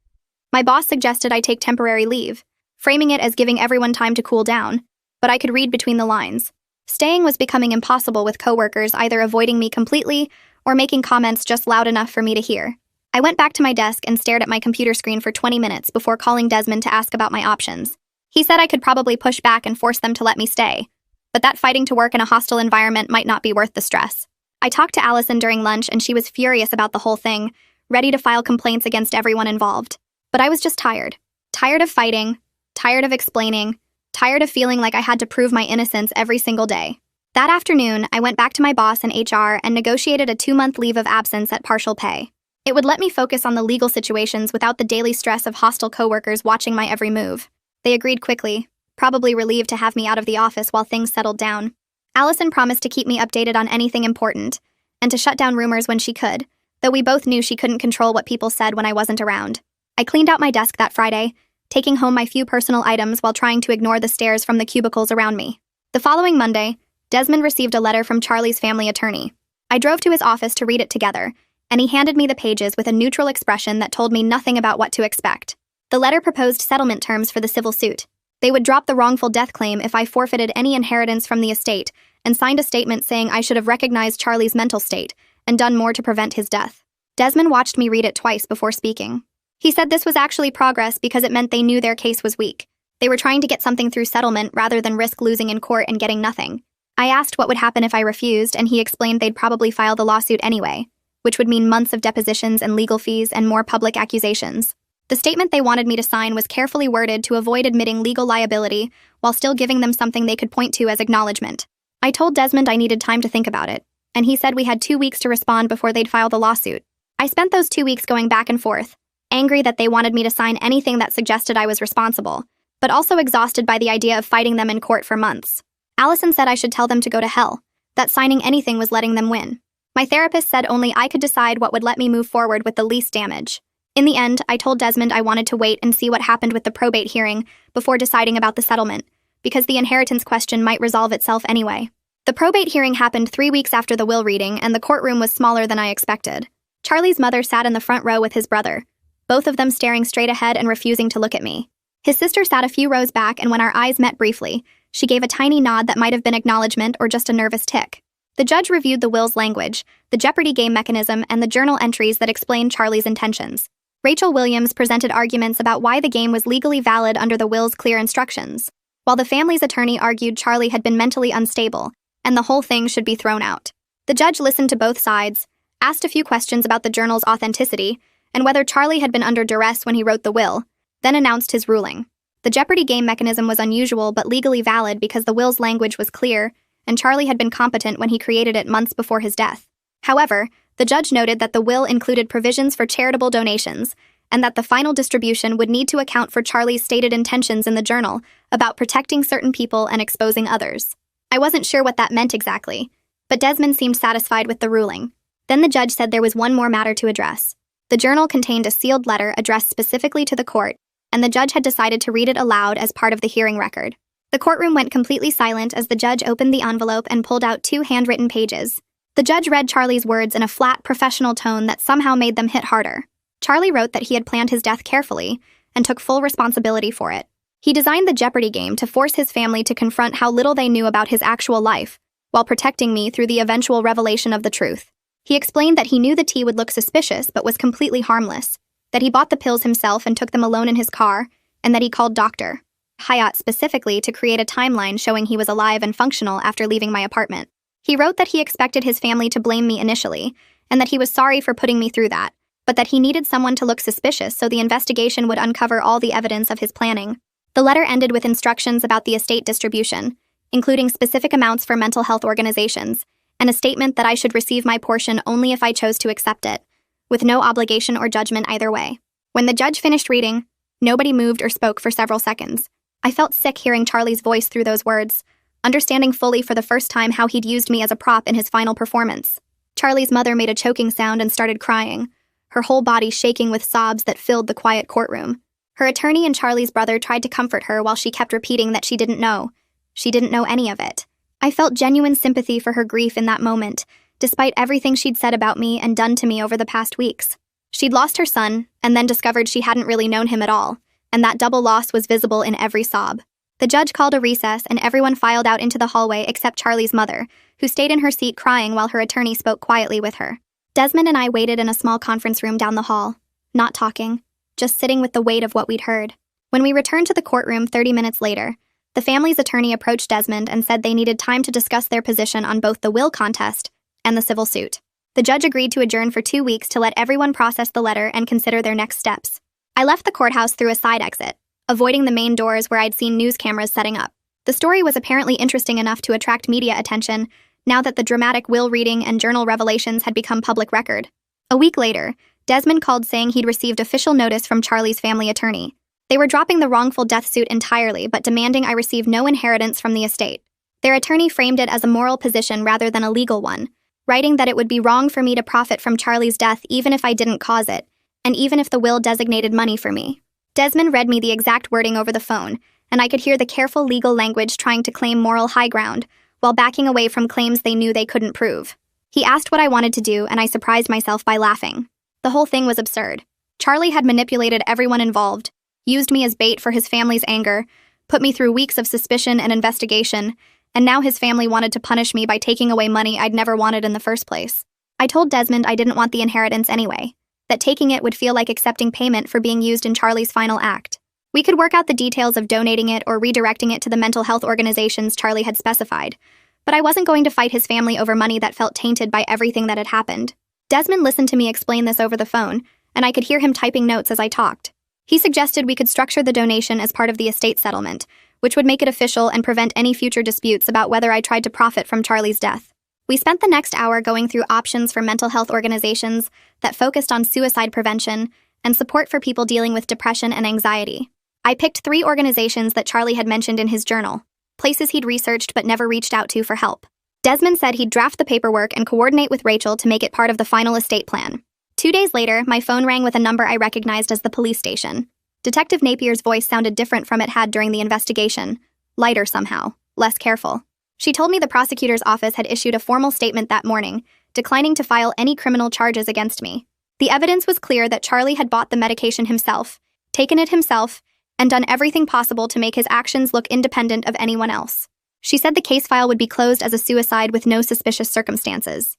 My boss suggested I take temporary leave, framing it as giving everyone time to cool down, but I could read between the lines. Staying was becoming impossible with coworkers either avoiding me completely or making comments just loud enough for me to hear. I went back to my desk and stared at my computer screen for 20 minutes before calling Desmond to ask about my options. He said I could probably push back and force them to let me stay, but that fighting to work in a hostile environment might not be worth the stress. I talked to Allison during lunch and she was furious about the whole thing, ready to file complaints against everyone involved. But I was just tired. Tired of fighting, tired of explaining, tired of feeling like I had to prove my innocence every single day. That afternoon, I went back to my boss in HR and negotiated a 2-month leave of absence at partial pay. It would let me focus on the legal situations without the daily stress of hostile coworkers watching my every move. They agreed quickly, probably relieved to have me out of the office while things settled down. Allison promised to keep me updated on anything important, and to shut down rumors when she could, though we both knew she couldn't control what people said when I wasn't around. I cleaned out my desk that Friday, taking home my few personal items while trying to ignore the stares from the cubicles around me. The following Monday, Desmond received a letter from Charlie's family attorney. I drove to his office to read it together, and he handed me the pages with a neutral expression that told me nothing about what to expect. The letter proposed settlement terms for the civil suit. They would drop the wrongful death claim if I forfeited any inheritance from the estate, and signed a statement saying I should have recognized Charlie's mental state and done more to prevent his death. Desmond watched me read it twice before speaking. He said this was actually progress because it meant they knew their case was weak. They were trying to get something through settlement rather than risk losing in court and getting nothing. I asked what would happen if I refused, and he explained they'd probably file the lawsuit anyway, which would mean months of depositions and legal fees and more public accusations. The statement they wanted me to sign was carefully worded to avoid admitting legal liability while still giving them something they could point to as acknowledgement. I told Desmond I needed time to think about it, and he said we had 2 weeks to respond before they'd file the lawsuit. I spent those 2 weeks going back and forth, angry that they wanted me to sign anything that suggested I was responsible, but also exhausted by the idea of fighting them in court for months. Allison said I should tell them to go to hell, that signing anything was letting them win. My therapist said only I could decide what would let me move forward with the least damage. In the end, I told Desmond I wanted to wait and see what happened with the probate hearing before deciding about the settlement, because the inheritance question might resolve itself anyway. The probate hearing happened 3 weeks after the will reading, and the courtroom was smaller than I expected. Charlie's mother sat in the front row with his brother, both of them staring straight ahead and refusing to look at me. His sister sat a few rows back, and when our eyes met briefly, she gave a tiny nod that might have been acknowledgement or just a nervous tick. The judge reviewed the will's language, the Jeopardy game mechanism, and the journal entries that explained Charlie's intentions. Rachel Williams presented arguments about why the game was legally valid under the will's clear instructions, while the family's attorney argued Charlie had been mentally unstable, and the whole thing should be thrown out. The judge listened to both sides, asked a few questions about the journal's authenticity, and whether Charlie had been under duress when he wrote the will, then announced his ruling. The Jeopardy game mechanism was unusual but legally valid because the will's language was clear, and Charlie had been competent when he created it months before his death. However, the judge noted that the will included provisions for charitable donations, and that the final distribution would need to account for Charlie's stated intentions in the journal about protecting certain people and exposing others. I wasn't sure what that meant exactly, but Desmond seemed satisfied with the ruling. Then the judge said there was one more matter to address. The journal contained a sealed letter addressed specifically to the court, and the judge had decided to read it aloud as part of the hearing record. The courtroom went completely silent as the judge opened the envelope and pulled out 2 handwritten pages. The judge read Charlie's words in a flat, professional tone that somehow made them hit harder. Charlie wrote that he had planned his death carefully and took full responsibility for it. He designed the Jeopardy game to force his family to confront how little they knew about his actual life, while protecting me through the eventual revelation of the truth. He explained that he knew the tea would look suspicious but was completely harmless, that he bought the pills himself and took them alone in his car, and that he called Dr. Hyatt specifically to create a timeline showing he was alive and functional after leaving my apartment. He wrote that he expected his family to blame me initially, and that he was sorry for putting me through that, but that he needed someone to look suspicious so the investigation would uncover all the evidence of his planning. The letter ended with instructions about the estate distribution, including specific amounts for mental health organizations, and a statement that I should receive my portion only if I chose to accept it, with no obligation or judgment either way. When the judge finished reading, nobody moved or spoke for several seconds. I felt sick hearing Charlie's voice through those words, understanding fully for the first time how he'd used me as a prop in his final performance. Charlie's mother made a choking sound and started crying, her whole body shaking with sobs that filled the quiet courtroom. Her attorney and Charlie's brother tried to comfort her while she kept repeating that she didn't know. She didn't know any of it. I felt genuine sympathy for her grief in that moment, despite everything she'd said about me and done to me over the past weeks. She'd lost her son, and then discovered she hadn't really known him at all, and that double loss was visible in every sob. The judge called a recess, and everyone filed out into the hallway except Charlie's mother, who stayed in her seat crying while her attorney spoke quietly with her. Desmond and I waited in a small conference room down the hall, not talking, just sitting with the weight of what we'd heard. When we returned to the courtroom 30 minutes later, the family's attorney approached Desmond and said they needed time to discuss their position on both the will contest and the civil suit. The judge agreed to adjourn for 2 weeks to let everyone process the letter and consider their next steps. I left the courthouse through a side exit, avoiding the main doors where I'd seen news cameras setting up. The story was apparently interesting enough to attract media attention now that the dramatic will reading and journal revelations had become public record. A week later, Desmond called saying he'd received official notice from Charlie's family attorney. They were dropping the wrongful death suit entirely but demanding I receive no inheritance from the estate. Their attorney framed it as a moral position rather than a legal one, writing that it would be wrong for me to profit from Charlie's death even if I didn't cause it, and even if the will designated money for me. Desmond read me the exact wording over the phone, and I could hear the careful legal language trying to claim moral high ground, while backing away from claims they knew they couldn't prove. He asked what I wanted to do, and I surprised myself by laughing. The whole thing was absurd. Charlie had manipulated everyone involved, used me as bait for his family's anger, put me through weeks of suspicion and investigation, and now his family wanted to punish me by taking away money I'd never wanted in the first place. I told Desmond I didn't want the inheritance anyway, that taking it would feel like accepting payment for being used in Charlie's final act. We could work out the details of donating it or redirecting it to the mental health organizations Charlie had specified, but I wasn't going to fight his family over money that felt tainted by everything that had happened. Desmond listened to me explain this over the phone, and I could hear him typing notes as I talked. He suggested we could structure the donation as part of the estate settlement, which would make it official and prevent any future disputes about whether I tried to profit from Charlie's death. We spent the next hour going through options for mental health organizations that focused on suicide prevention and support for people dealing with depression and anxiety. I picked 3 organizations that Charlie had mentioned in his journal, places he'd researched but never reached out to for help. Desmond said he'd draft the paperwork and coordinate with Rachel to make it part of the final estate plan. 2 days later, my phone rang with a number I recognized as the police station. Detective Napier's voice sounded different from it had during the investigation, lighter somehow, less careful. She told me the prosecutor's office had issued a formal statement that morning, declining to file any criminal charges against me. The evidence was clear that Charlie had bought the medication himself, taken it himself, and done everything possible to make his actions look independent of anyone else. She said the case file would be closed as a suicide with no suspicious circumstances.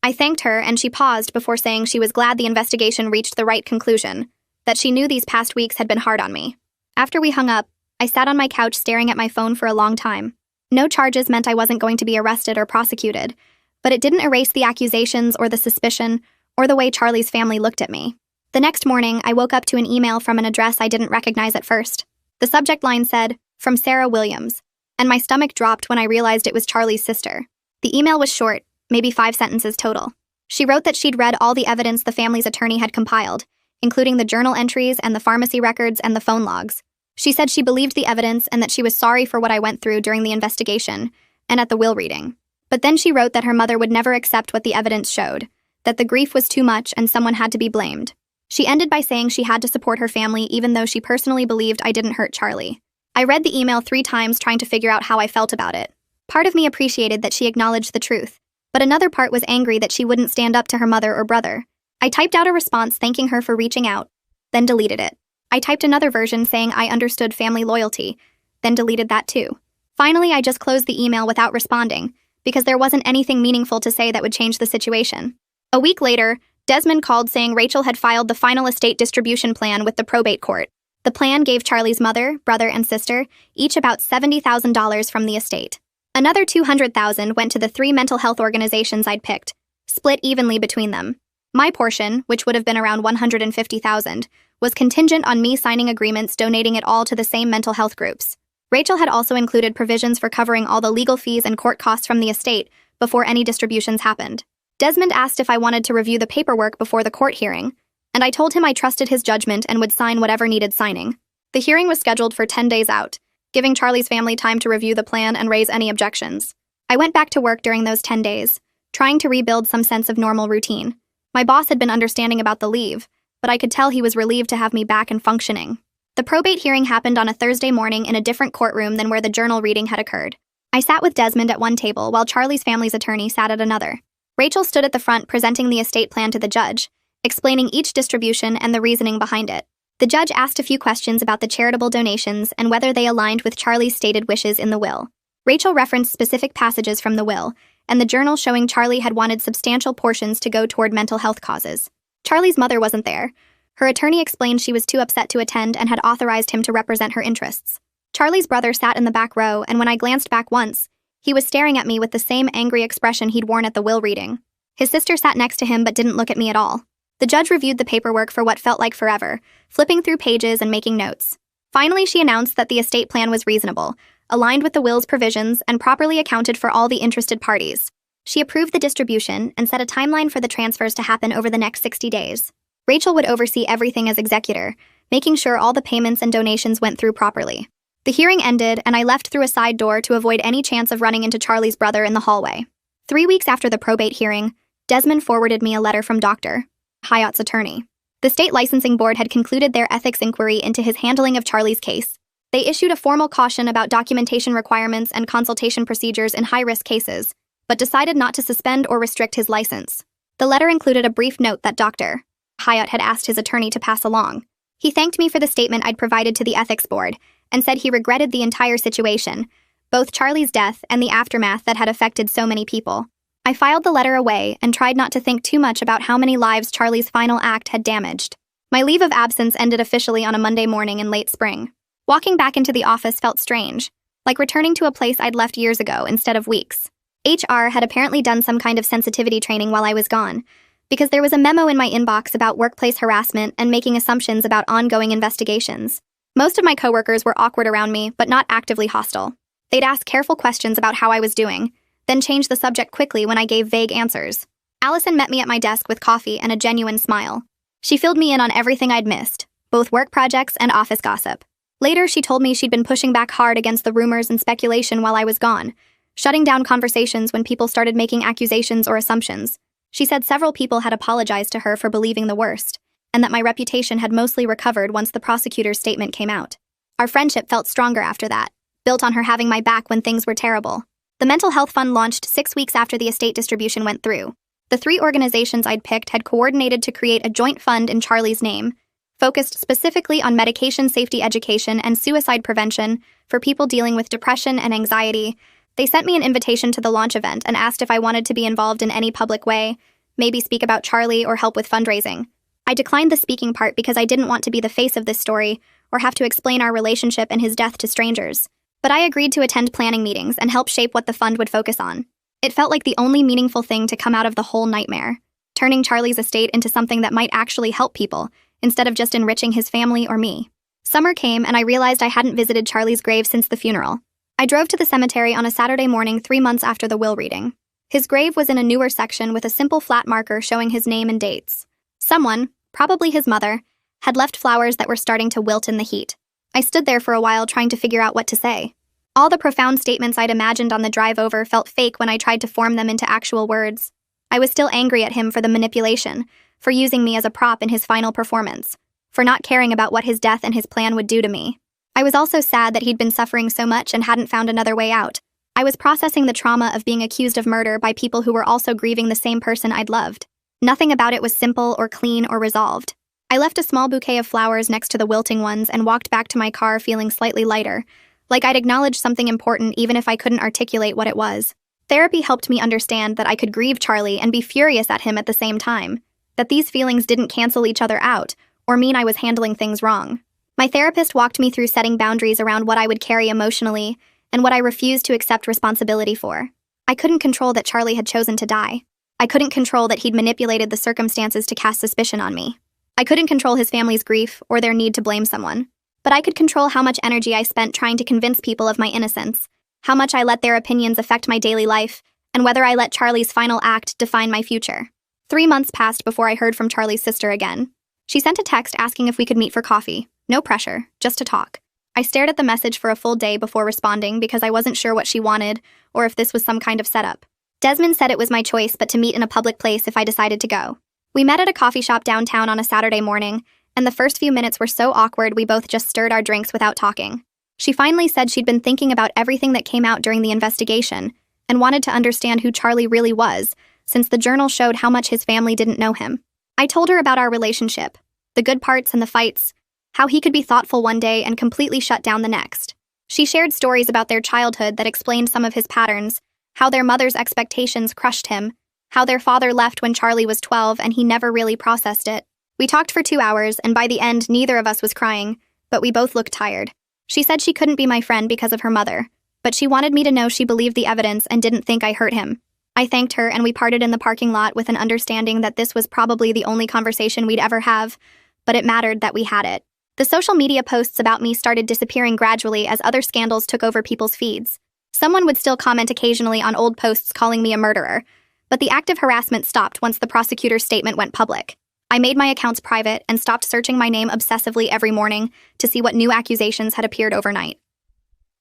I thanked her, and she paused before saying she was glad the investigation reached the right conclusion, that she knew these past weeks had been hard on me. After we hung up, I sat on my couch staring at my phone for a long time. No charges meant I wasn't going to be arrested or prosecuted, but it didn't erase the accusations or the suspicion or the way Charlie's family looked at me. The next morning, I woke up to an email from an address I didn't recognize at first. The subject line said, "From Sarah Williams," and my stomach dropped when I realized it was Charlie's sister. The email was short, maybe 5 sentences total. She wrote that she'd read all the evidence the family's attorney had compiled, including the journal entries and the pharmacy records and the phone logs. She said she believed the evidence and that she was sorry for what I went through during the investigation and at the will reading. But then she wrote that her mother would never accept what the evidence showed, that the grief was too much and someone had to be blamed. She ended by saying she had to support her family even though she personally believed I didn't hurt Charlie. I read the email 3 times trying to figure out how I felt about it. Part of me appreciated that she acknowledged the truth, but another part was angry that she wouldn't stand up to her mother or brother. I typed out a response thanking her for reaching out, then deleted it. I typed another version saying I understood family loyalty, then deleted that too. Finally, I just closed the email without responding, because there wasn't anything meaningful to say that would change the situation. A week later, Desmond called saying Rachel had filed the final estate distribution plan with the probate court. The plan gave Charlie's mother, brother, and sister each about $70,000 from the estate. Another $200,000 went to the 3 mental health organizations I'd picked, split evenly between them. My portion, which would have been around $150,000, was contingent on me signing agreements donating it all to the same mental health groups. Rachel had also included provisions for covering all the legal fees and court costs from the estate before any distributions happened. Desmond asked if I wanted to review the paperwork before the court hearing, and I told him I trusted his judgment and would sign whatever needed signing. The hearing was scheduled for 10 days out, giving Charlie's family time to review the plan and raise any objections. I went back to work during those 10 days, trying to rebuild some sense of normal routine. My boss had been understanding about the leave, but I could tell he was relieved to have me back and functioning. The probate hearing happened on a Thursday morning in a different courtroom than where the journal reading had occurred. I sat with Desmond at one table while Charlie's family's attorney sat at another. Rachel stood at the front presenting the estate plan to the judge, explaining each distribution and the reasoning behind it. The judge asked a few questions about the charitable donations and whether they aligned with Charlie's stated wishes in the will. Rachel referenced specific passages from the will, and the journal showing Charlie had wanted substantial portions to go toward mental health causes. Charlie's mother wasn't there. Her attorney explained she was too upset to attend and had authorized him to represent her interests. Charlie's brother sat in the back row, and when I glanced back once, he was staring at me with the same angry expression he'd worn at the will reading. His sister sat next to him but didn't look at me at all. The judge reviewed the paperwork for what felt like forever, flipping through pages and making notes. Finally, she announced that the estate plan was reasonable, aligned with the will's provisions, and properly accounted for all the interested parties. She approved the distribution and set a timeline for the transfers to happen over the next 60 days. Rachel would oversee everything as executor, making sure all the payments and donations went through properly. The hearing ended, and I left through a side door to avoid any chance of running into Charlie's brother in the hallway. 3 weeks after the probate hearing, Desmond forwarded me a letter from Dr. Hyatt's attorney. The state licensing board had concluded their ethics inquiry into his handling of Charlie's case. They issued a formal caution about documentation requirements and consultation procedures in high-risk cases, but decided not to suspend or restrict his license. The letter included a brief note that Dr. Hyatt had asked his attorney to pass along. He thanked me for the statement I'd provided to the ethics board, and said he regretted the entire situation, both Charlie's death and the aftermath that had affected so many people. I filed the letter away and tried not to think too much about how many lives Charlie's final act had damaged. My leave of absence ended officially on a Monday morning in late spring. Walking back into the office felt strange, like returning to a place I'd left years ago instead of weeks. HR had apparently done some kind of sensitivity training while I was gone, because there was a memo in my inbox about workplace harassment and making assumptions about ongoing investigations. Most of my coworkers were awkward around me, but not actively hostile. They'd ask careful questions about how I was doing, then change the subject quickly when I gave vague answers. Allison met me at my desk with coffee and a genuine smile. She filled me in on everything I'd missed, both work projects and office gossip. Later, she told me she'd been pushing back hard against the rumors and speculation while I was gone, shutting down conversations when people started making accusations or assumptions. She said several people had apologized to her for believing the worst, and that my reputation had mostly recovered once the prosecutor's statement came out. Our friendship felt stronger after that, built on her having my back when things were terrible. The mental health fund launched 6 weeks after the estate distribution went through. The 3 organizations I'd picked had coordinated to create a joint fund in Charlie's name, focused specifically on medication safety education and suicide prevention for people dealing with depression and anxiety. They sent me an invitation to the launch event and asked if I wanted to be involved in any public way, maybe speak about Charlie or help with fundraising. I declined the speaking part because I didn't want to be the face of this story or have to explain our relationship and his death to strangers. But I agreed to attend planning meetings and help shape what the fund would focus on. It felt like the only meaningful thing to come out of the whole nightmare, turning Charlie's estate into something that might actually help people, instead of just enriching his family or me. Summer came and I realized I hadn't visited Charlie's grave since the funeral. I drove to the cemetery on a Saturday morning 3 months after the will reading. His grave was in a newer section with a simple flat marker showing his name and dates. Someone, probably his mother, had left flowers that were starting to wilt in the heat. I stood there for a while trying to figure out what to say. All the profound statements I'd imagined on the drive over felt fake when I tried to form them into actual words. I was still angry at him for the manipulation, for using me as a prop in his final performance, for not caring about what his death and his plan would do to me. I was also sad that he'd been suffering so much and hadn't found another way out. I was processing the trauma of being accused of murder by people who were also grieving the same person I'd loved. Nothing about it was simple or clean or resolved. I left a small bouquet of flowers next to the wilting ones and walked back to my car feeling slightly lighter, like I'd acknowledged something important even if I couldn't articulate what it was. Therapy helped me understand that I could grieve Charlie and be furious at him at the same time, that these feelings didn't cancel each other out or mean I was handling things wrong. My therapist walked me through setting boundaries around what I would carry emotionally and what I refused to accept responsibility for. I couldn't control that Charlie had chosen to die. I couldn't control that he'd manipulated the circumstances to cast suspicion on me. I couldn't control his family's grief or their need to blame someone. But I could control how much energy I spent trying to convince people of my innocence, how much I let their opinions affect my daily life, and whether I let Charlie's final act define my future. 3 months passed before I heard from Charlie's sister again. She sent a text asking if we could meet for coffee. No pressure, just to talk. I stared at the message for a full day before responding because I wasn't sure what she wanted or if this was some kind of setup. Desmond said it was my choice but to meet in a public place if I decided to go. We met at a coffee shop downtown on a Saturday morning, and the first few minutes were so awkward we both just stirred our drinks without talking. She finally said she'd been thinking about everything that came out during the investigation and wanted to understand who Charlie really was, since the journal showed how much his family didn't know him. I told her about our relationship, the good parts and the fights, how he could be thoughtful one day and completely shut down the next. She shared stories about their childhood that explained some of his patterns, how their mother's expectations crushed him, how their father left when Charlie was 12 and he never really processed it. We talked for 2 hours, and by the end, neither of us was crying, but we both looked tired. She said she couldn't be my friend because of her mother, but she wanted me to know she believed the evidence and didn't think I hurt him. I thanked her, and we parted in the parking lot with an understanding that this was probably the only conversation we'd ever have, but it mattered that we had it. The social media posts about me started disappearing gradually as other scandals took over people's feeds. Someone would still comment occasionally on old posts calling me a murderer, but the active harassment stopped once the prosecutor's statement went public. I made my accounts private and stopped searching my name obsessively every morning to see what new accusations had appeared overnight.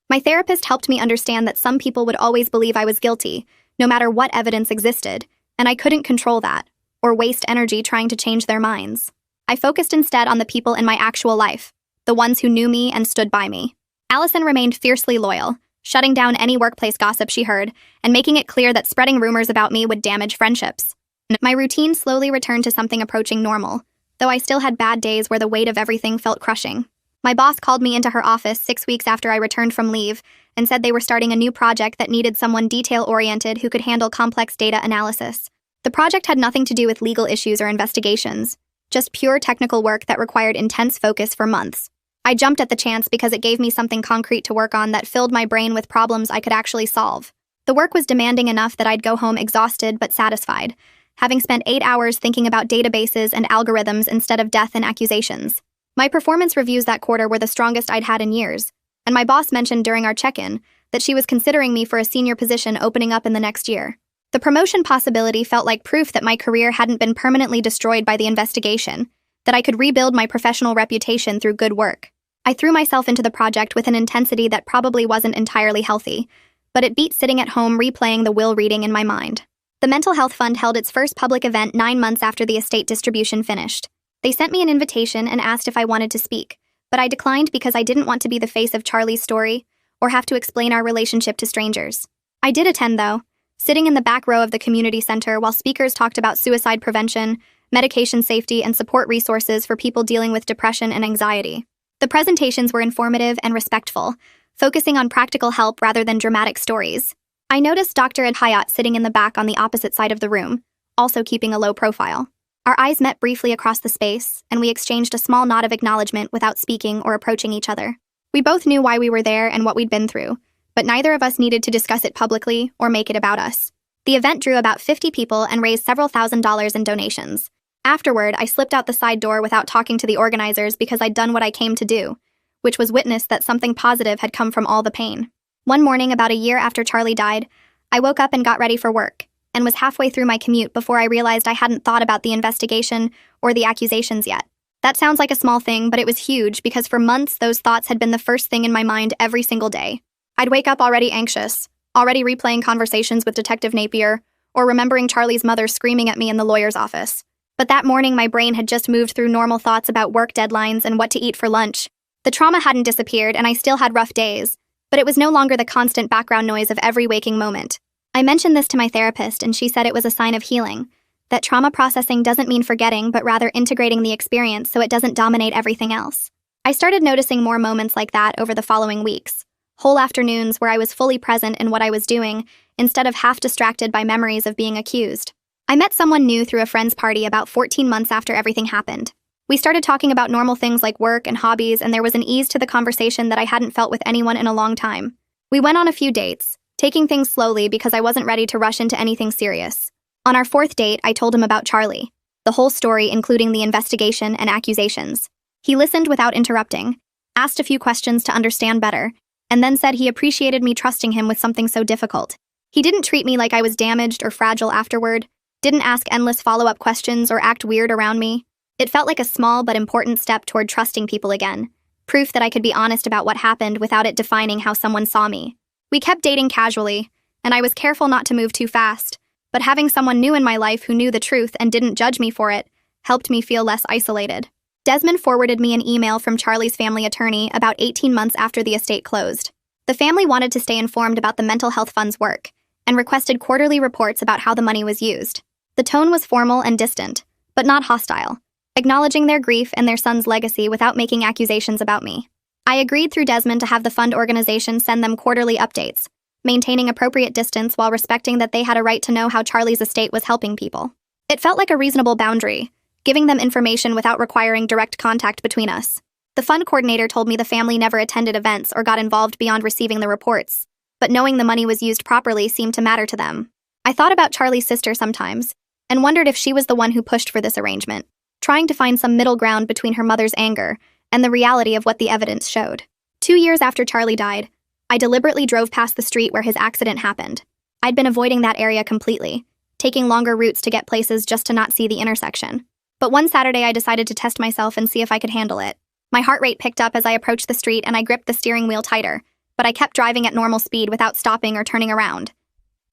My therapist helped me understand that some people would always believe I was guilty, no matter what evidence existed, and I couldn't control that, or waste energy trying to change their minds. I focused instead on the people in my actual life, the ones who knew me and stood by me. Allison remained fiercely loyal, shutting down any workplace gossip she heard, and making it clear that spreading rumors about me would damage friendships. My routine slowly returned to something approaching normal, though I still had bad days where the weight of everything felt crushing. My boss called me into her office 6 weeks after I returned from leave and said they were starting a new project that needed someone detail-oriented who could handle complex data analysis. The project had nothing to do with legal issues or investigations, just pure technical work that required intense focus for months. I jumped at the chance because it gave me something concrete to work on that filled my brain with problems I could actually solve. The work was demanding enough that I'd go home exhausted but satisfied, having spent 8 hours thinking about databases and algorithms instead of death and accusations. My performance reviews that quarter were the strongest I'd had in years, and my boss mentioned during our check-in that she was considering me for a senior position opening up in the next year. The promotion possibility felt like proof that my career hadn't been permanently destroyed by the investigation, that I could rebuild my professional reputation through good work. I threw myself into the project with an intensity that probably wasn't entirely healthy, but it beat sitting at home replaying the will reading in my mind. The Mental Health Fund held its first public event 9 months after the estate distribution finished. They sent me an invitation and asked if I wanted to speak, but I declined because I didn't want to be the face of Charlie's story or have to explain our relationship to strangers. I did attend, though, sitting in the back row of the community center while speakers talked about suicide prevention, medication safety, and support resources for people dealing with depression and anxiety. The presentations were informative and respectful, focusing on practical help rather than dramatic stories. I noticed Dr. Ed Hayat sitting in the back on the opposite side of the room, also keeping a low profile. Our eyes met briefly across the space, and we exchanged a small nod of acknowledgement without speaking or approaching each other. We both knew why we were there and what we'd been through, but neither of us needed to discuss it publicly or make it about us. The event drew about 50 people and raised several $1,000s in donations. Afterward, I slipped out the side door without talking to the organizers because I'd done what I came to do, which was witness that something positive had come from all the pain. One morning, about a year after Charlie died, I woke up and got ready for work, and was halfway through my commute before I realized I hadn't thought about the investigation or the accusations yet. That sounds like a small thing, but it was huge because for months those thoughts had been the first thing in my mind every single day. I'd wake up already anxious, already replaying conversations with Detective Napier, or remembering Charlie's mother screaming at me in the lawyer's office. But that morning my brain had just moved through normal thoughts about work deadlines and what to eat for lunch. The trauma hadn't disappeared and I still had rough days, but it was no longer the constant background noise of every waking moment. I mentioned this to my therapist and she said it was a sign of healing, that trauma processing doesn't mean forgetting but rather integrating the experience so it doesn't dominate everything else. I started noticing more moments like that over the following weeks, whole afternoons where I was fully present in what I was doing instead of half distracted by memories of being accused. I met someone new through a friend's party about 14 months after everything happened. We started talking about normal things like work and hobbies, and there was an ease to the conversation that I hadn't felt with anyone in a long time. We went on a few dates, taking things slowly because I wasn't ready to rush into anything serious. On our 4th date, I told him about Charlie, the whole story including the investigation and accusations. He listened without interrupting, asked a few questions to understand better, and then said he appreciated me trusting him with something so difficult. He didn't treat me like I was damaged or fragile afterward, didn't ask endless follow-up questions or act weird around me. It felt like a small but important step toward trusting people again, proof that I could be honest about what happened without it defining how someone saw me. We kept dating casually, and I was careful not to move too fast, but having someone new in my life who knew the truth and didn't judge me for it helped me feel less isolated. Desmond forwarded me an email from Charlie's family attorney about 18 months after the estate closed. The family wanted to stay informed about the Mental Health Fund's work and requested quarterly reports about how the money was used. The tone was formal and distant, but not hostile, acknowledging their grief and their son's legacy without making accusations about me. I agreed through Desmond to have the fund organization send them quarterly updates, maintaining appropriate distance while respecting that they had a right to know how Charlie's estate was helping people. It felt like a reasonable boundary, giving them information without requiring direct contact between us. The fund coordinator told me the family never attended events or got involved beyond receiving the reports, but knowing the money was used properly seemed to matter to them. I thought about Charlie's sister sometimes, and wondered if she was the one who pushed for this arrangement, trying to find some middle ground between her mother's anger and the reality of what the evidence showed. 2 years after Charlie died, I deliberately drove past the street where his accident happened. I'd been avoiding that area completely, taking longer routes to get places just to not see the intersection. But one Saturday I decided to test myself and see if I could handle it. My heart rate picked up as I approached the street and I gripped the steering wheel tighter, but I kept driving at normal speed without stopping or turning around.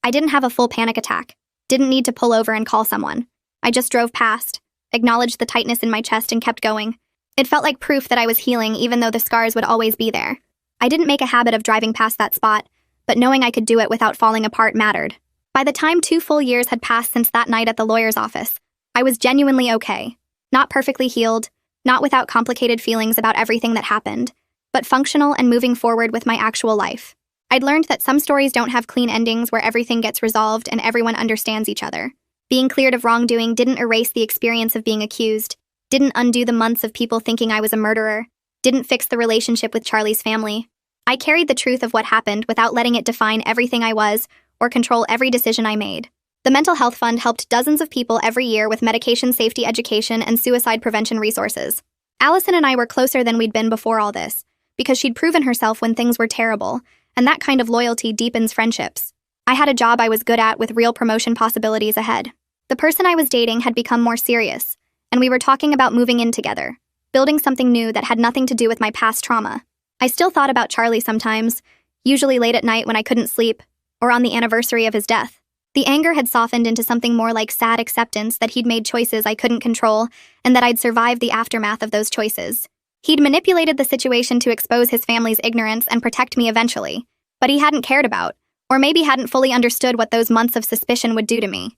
I didn't have a full panic attack, didn't need to pull over and call someone. I just drove past, acknowledged the tightness in my chest and kept going. It felt like proof that I was healing even though the scars would always be there. I didn't make a habit of driving past that spot, but knowing I could do it without falling apart mattered. By the time 2 full years had passed since that night at the lawyer's office, I was genuinely okay. Not perfectly healed, not without complicated feelings about everything that happened, but functional and moving forward with my actual life. I'd learned that some stories don't have clean endings where everything gets resolved and everyone understands each other. Being cleared of wrongdoing didn't erase the experience of being accused, didn't undo the months of people thinking I was a murderer, didn't fix the relationship with Charlie's family. I carried the truth of what happened without letting it define everything I was or control every decision I made. The Mental Health Fund helped dozens of people every year with medication safety education and suicide prevention resources. Allison and I were closer than we'd been before all this, because she'd proven herself when things were terrible, and that kind of loyalty deepens friendships. I had a job I was good at with real promotion possibilities ahead. The person I was dating had become more serious, and we were talking about moving in together, building something new that had nothing to do with my past trauma. I still thought about Charlie sometimes, usually late at night when I couldn't sleep, or on the anniversary of his death. The anger had softened into something more like sad acceptance that he'd made choices I couldn't control, and that I'd survived the aftermath of those choices. He'd manipulated the situation to expose his family's ignorance and protect me eventually, but he hadn't cared about, or maybe hadn't fully understood what those months of suspicion would do to me.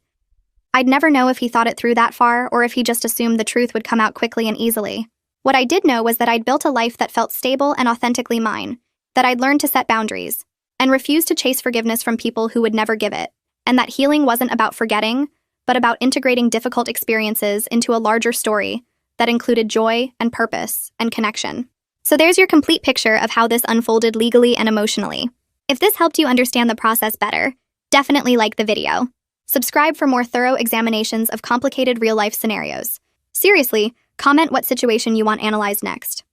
I'd never know if he thought it through that far or if he just assumed the truth would come out quickly and easily. What I did know was that I'd built a life that felt stable and authentically mine, that I'd learned to set boundaries, and refuse to chase forgiveness from people who would never give it, and that healing wasn't about forgetting, but about integrating difficult experiences into a larger story that included joy and purpose and connection. So there's your complete picture of how this unfolded legally and emotionally. If this helped you understand the process better, definitely like the video. Subscribe for more thorough examinations of complicated real-life scenarios. Seriously, comment what situation you want analyzed next.